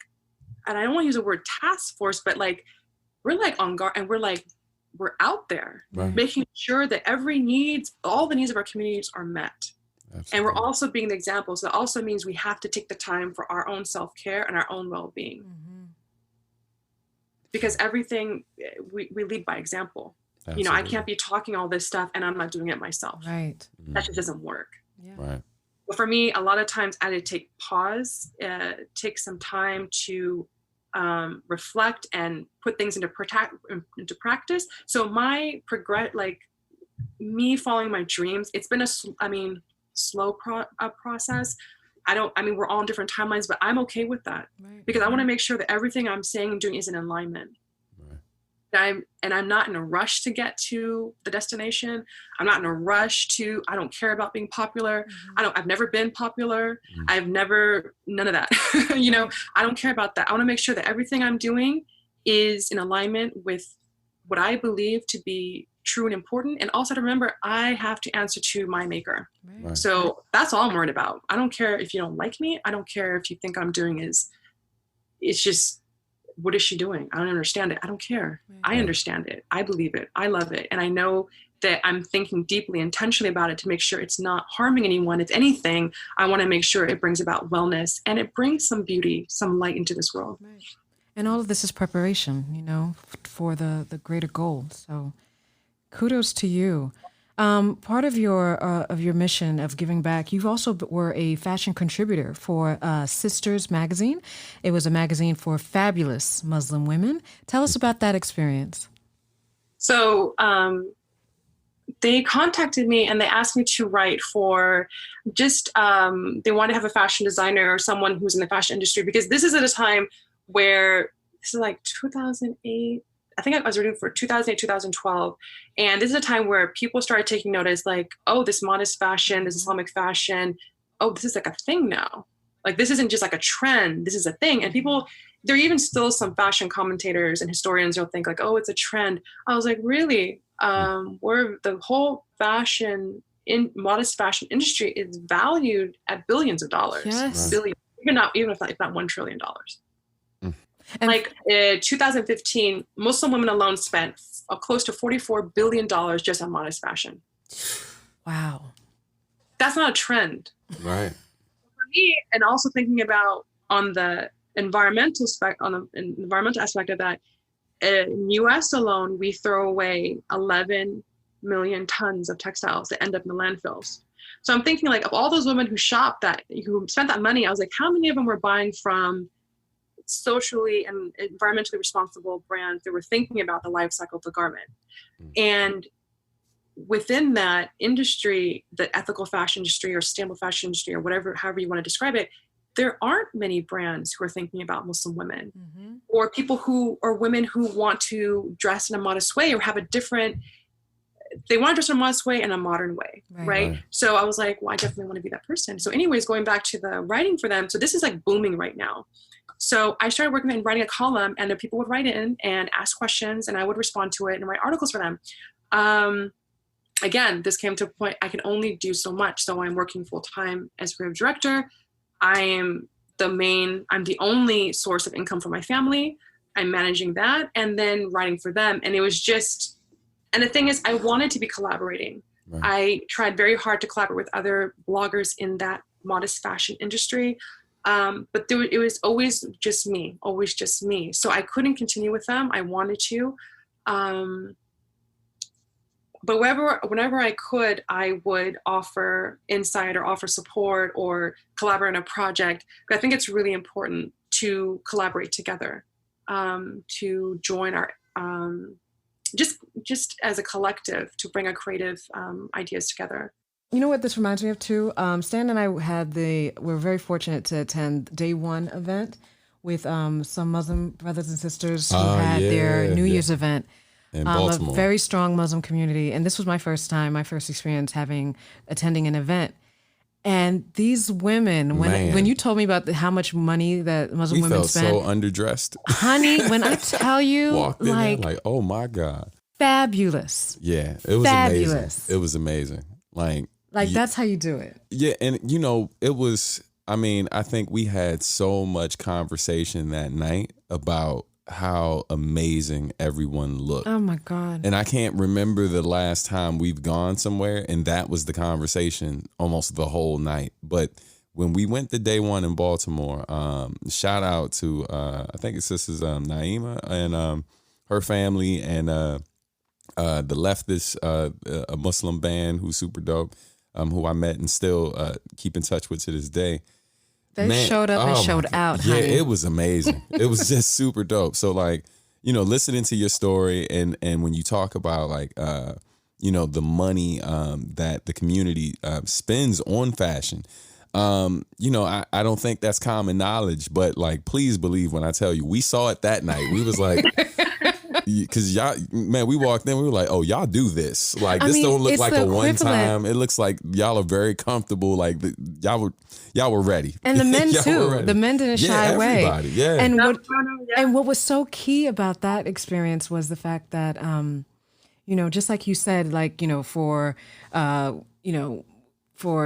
and I don't want to use the word task force, but like, we're like on guard and we're out there making sure that all the needs of our communities are met. Absolutely. And we're also being the example. So that also means we have to take the time for our own self-care and our own well-being. Because everything, we lead by example. Absolutely. You know, I can't be talking all this stuff and I'm not doing it myself. Right. That just doesn't work. Yeah. Right. But for me, a lot of times I had to take pause, take some time to reflect and put things into practice. So me following my dreams, it's been slow process. We're all on different timelines, but I'm okay with that because I want to make sure that everything I'm saying and doing is in alignment. I'm not in a rush to get to the destination. I'm not in a rush I don't care about being popular. I've never been popular. None of that. You know, I don't care about that. I want to make sure that everything I'm doing is in alignment with what I believe to be true and important. And also to remember, I have to answer to my maker. Right. So that's all I'm worried about. I don't care if you don't like me. I don't care if you think I'm doing it's just, what is she doing? I don't understand it. I don't care. Right. I understand it. I believe it. I love it. And I know that I'm thinking deeply, intentionally about it to make sure it's not harming anyone. If anything, I want to make sure it brings about wellness and it brings some beauty, some light into this world. Right. And all of this is preparation, you know, for the greater goal. So kudos to you. Part of your mission of giving back, you also were a fashion contributor for Sisters magazine. It was a magazine for fabulous Muslim women. Tell us about that experience. So they contacted me and they asked me to write for just, they wanted to have a fashion designer or someone who's in the fashion industry, because this is at a time where, this is like 2008, I think I was reading for 2008, 2012. And this is a time where people started taking notice, like, oh, this modest fashion, this Islamic fashion, oh, this is like a thing now. Like, this isn't just like a trend, this is a thing. And people, there are even still some fashion commentators and historians who'll think like, oh, it's a trend. I was like, really? Where the whole modest fashion industry is valued at billions of dollars. Yes. Billions, even if not $1 trillion. And like in 2015, Muslim women alone spent close to $44 billion just on modest fashion. Wow. That's not a trend. Right. For me, and also thinking about on the environmental aspect of that, in US alone, we throw away 11 million tons of textiles that end up in the landfills. So I'm thinking like of all those women who spent that money, I was like, how many of them were buying from socially and environmentally responsible brands that were thinking about the life cycle of the garment? And within that industry, the ethical fashion industry or sustainable fashion industry or however you want to describe it, there aren't many brands who are thinking about Muslim women or women who want to dress in a modest way or they want to dress in a modest way and a modern way, right? So I was like, well, I definitely want to be that person. So anyways, going back to the writing for them, so this is like booming right now. So I started working and writing a column, and the people would write in and ask questions, and I would respond to it and write articles for them. Again, this came to a point I can only do so much. So I'm working full time as creative director. I'm the only source of income for my family. I'm managing that and then writing for them. And it was just, and the thing is, I wanted to be collaborating. Right. I tried very hard to collaborate with other bloggers in that modest fashion industry. But it was always just me. So I couldn't continue with them. I wanted to. But whenever I could, I would offer insight or offer support or collaborate on a project. But I think it's really important to collaborate together, to join our, just as a collective, to bring our creative ideas together. You know what this reminds me of too? Stan and I we're very fortunate to attend Day One event with some Muslim brothers and sisters who had their New Year's event. In Baltimore. A very strong Muslim community. And this was my first experience attending an event. And these women, when you told me about how much money that Muslim women spend. We felt so underdressed. Honey, when I tell you, walked in there like, oh my God. Fabulous. Yeah, it was amazing. It was amazing. Like that's how you do it. Yeah, and it was, I think we had so much conversation that night about how amazing everyone looked. Oh my God. And I can't remember the last time we've gone somewhere and that was the conversation almost the whole night. But when we went to day one in Baltimore, shout out to I think it's Sisters Naima and her family and the Leftist, a Muslim band who's super dope, who I met and still keep in touch with to this day. They showed up and showed out. Yeah, honey. it was amazing. It was just super dope. So like, listening to your story and when you talk about like, the money that the community spends on fashion, I don't think that's common knowledge, but like, please believe when I tell you, we saw it that night. We was like, because y'all, man, we walked in, we were like, oh, y'all do this. Like, this don't look like a one time. It looks like y'all are very comfortable. Like, y'all were ready. And the men too. The men didn't shy away. Everybody, yeah. And what was so key about that experience was the fact that, just like you said, like, for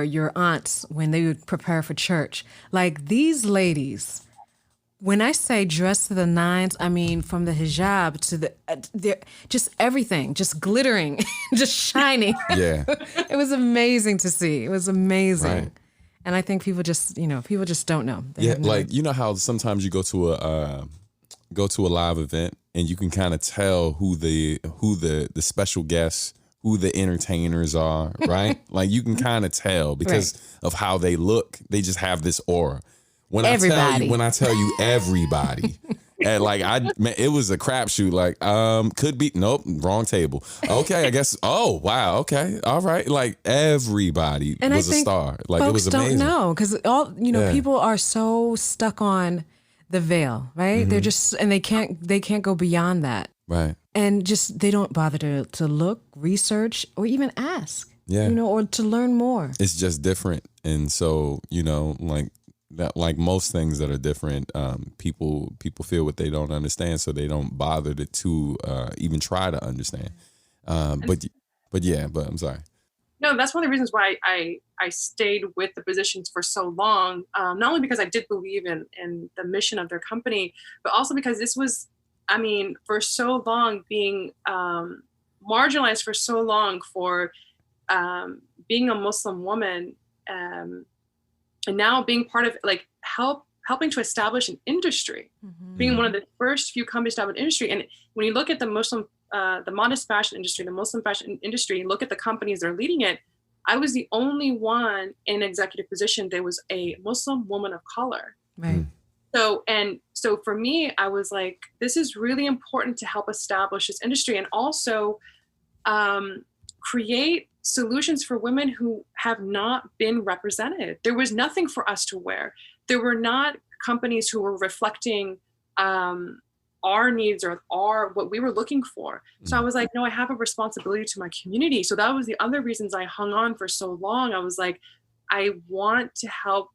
your aunts when they would prepare for church, like these ladies. When I say dress to the nines, I mean from the hijab to the just everything, just glittering, just shining. Yeah, it was amazing to see. It was amazing, right. And I think people just don't know. They like how sometimes you go to a live event and you can kind of tell who the special guests, who the entertainers are, right? Like you can kind of tell because of how they look. They just have this aura. When I tell you everybody, and like it was a crapshoot. Like could be wrong table. Okay, I guess. Oh wow. Okay, all right. Like everybody was a star. Like it was amazing. Don't know because people are so stuck on the veil, right? Mm-hmm. They're just and they can't go beyond that, right? And just they don't bother to look, research, or even ask. Yeah, or to learn more. It's just different, and so like. That like most things that are different, people feel what they don't understand, so they don't bother to even try to understand. But I'm sorry. No, that's one of the reasons why I stayed with the positions for so long. Not only because I did believe in the mission of their company, but also because this was, for so long being marginalized for so long for being a Muslim woman. And now being part of like helping to establish an industry, being one of the first few companies to have an industry. And when you look at the Muslim, the modest fashion industry, the Muslim fashion industry, and look at the companies that are leading it, I was the only one in executive position that was a Muslim woman of color. Right. So for me, I was like, this is really important to help establish this industry and also create solutions for women who have not been represented. There was nothing for us to wear. There were not companies who were reflecting our needs or what we were looking for. So I was like, no, I have a responsibility to my community. So that was the other reasons I hung on for so long. I was like, I want to help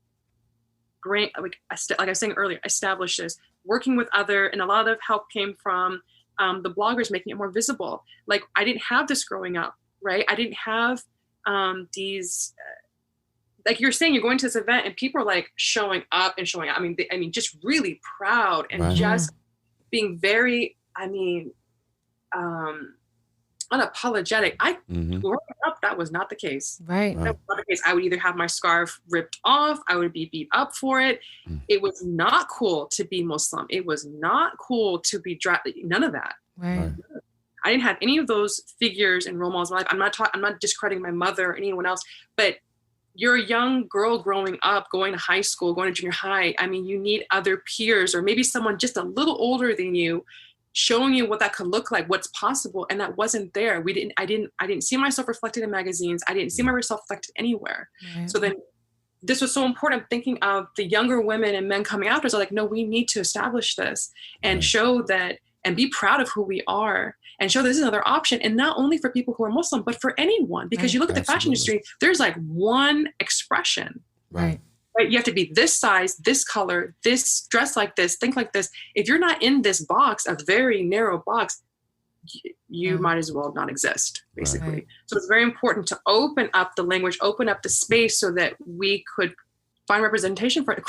like I was saying earlier, establish this, working with and a lot of help came from the bloggers making it more visible. Like I didn't have this growing up. Right. I didn't have these, like you're saying, you're going to this event and people are like showing up and showing out. Just really proud and just being very, unapologetic. Growing up, that was not the case. Right. That was not the case. I would either have my scarf ripped off. I would be beat up for it. It was not cool to be Muslim. It was not cool to be none of that. Right. I didn't have any of those figures and role models in my life. I'm not discrediting my mother or anyone else, but you're a young girl growing up, going to high school, going to junior high. You need other peers or maybe someone just a little older than you showing you what that could look like, what's possible. And that wasn't there. I didn't see myself reflected in magazines. I didn't see myself reflected anywhere. Right. So then this was so important. I'm thinking of the younger women and men coming after us are like, no, we need to establish this and show that and be proud of who we are and show this is another option. And not only for people who are Muslim, but for anyone, because you look at the fashion industry, there's like one expression, right? You have to be this size, this color, this dress like this, think like this. If you're not in this box, a very narrow box, you might as well not exist, basically. Right. So it's very important to open up the language, open up the space so that we could find representation for it.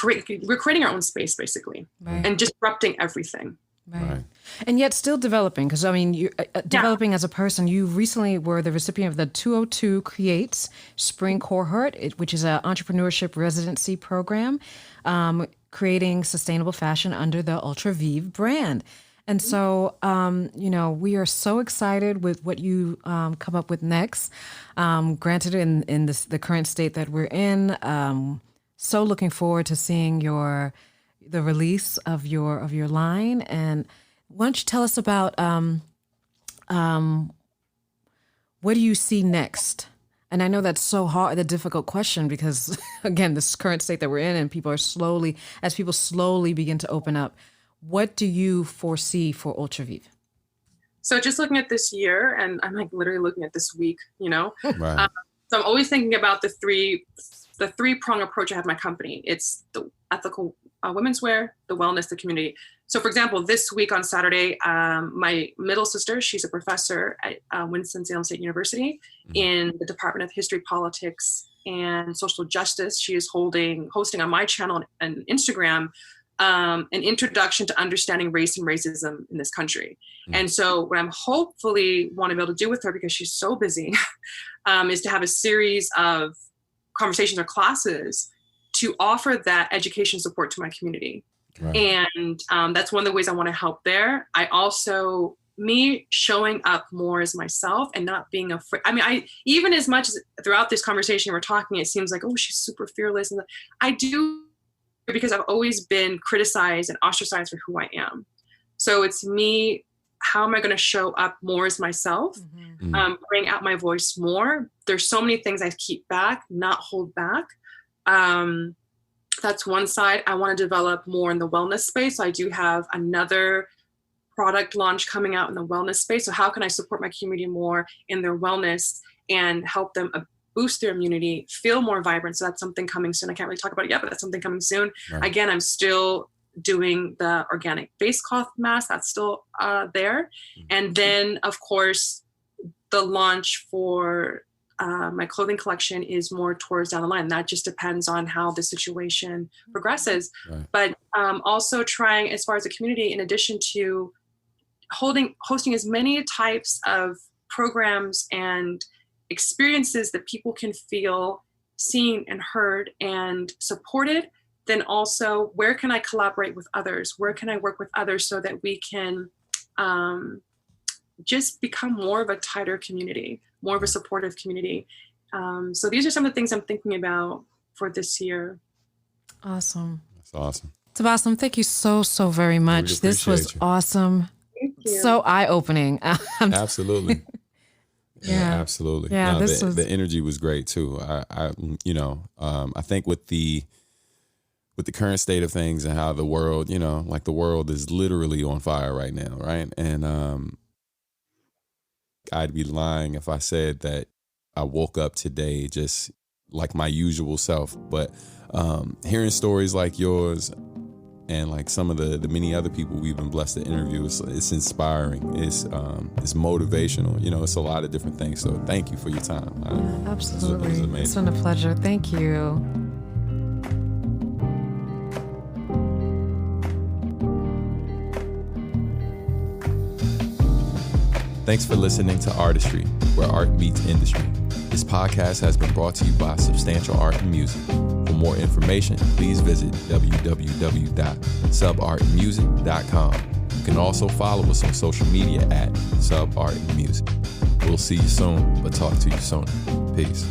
We're creating our own space, basically, and disrupting everything. Right. And yet still developing, because I mean, you developing as a person. You recently were the recipient of the 202 Creates Spring Cohort, which is an entrepreneurship residency program, creating sustainable fashion under the Ultra Vive brand. And so, we are so excited with what you come up with next. Granted, in the current state that we're in, so looking forward to seeing the release of your line. And why don't you tell us about what do you see next? And I know that's so hard, the difficult question, because again, this current state that we're in, and people slowly begin to open up. What do you foresee for Ultra Vive? So just looking at this year, and I'm like literally looking at this week, Right. So I'm always thinking about the three-prong approach I have in my company. It's the ethical women's wear, the wellness, the community. So for example, this week on Saturday, my middle sister, she's a professor at Winston-Salem State University in the Department of History, Politics, and Social Justice. She is hosting on my channel and Instagram an introduction to understanding race and racism in this country. And so what I'm hopefully want to be able to do with her, because she's so busy, is to have a series of conversations or classes to offer that education support to my community. Right. And that's one of the ways I want to help there. I also, me showing up more as myself and not being afraid. I mean, even as much as throughout this conversation we're talking, it seems like, oh, she's super fearless. And I do, because I've always been criticized and ostracized for who I am. So it's me, how am I going to show up more as myself, bring out my voice more? There's so many things I keep back, not hold back. That's one side. I want to develop more in the wellness space. So I do have another product launch coming out in the wellness space. So how can I support my community more in their wellness and help them boost their immunity, feel more vibrant? So that's something coming soon. I can't really talk about it yet, but that's something coming soon. Right. Again, I'm still doing the organic face cloth mask. That's still there. And then, of course, the launch for my clothing collection is more towards down the line. That just depends on how the situation progresses. Right. But also trying, as far as the community, in addition to hosting as many types of programs and experiences that people can feel seen and heard and supported, then also where can I collaborate with others? Where can I work with others so that we can just become more of a tighter community, more of a supportive community? So these are some of the things I'm thinking about for this year. Awesome. That's awesome. Tabassum, thank you so very much. Really this was awesome. Thank you. So eye-opening. Absolutely. Yeah, absolutely. Yeah, no, the energy was great too. I think with the current state of things and how the world, like the world is literally on fire right now, right? And I'd be lying if I said that I woke up today just like my usual self. But hearing stories like yours and like some of the many other people we've been blessed to interview, it's inspiring. It's motivational. It's a lot of different things. So thank you for your time. Absolutely. It was amazing. It's been a pleasure. Thank you. Thanks for listening to Artistry, where art meets industry. This podcast has been brought to you by Substantial Art and Music. For more information, please visit www.subartmusic.com. You can also follow us on social media at subartmusic. We'll see you soon, but talk to you soon. Peace.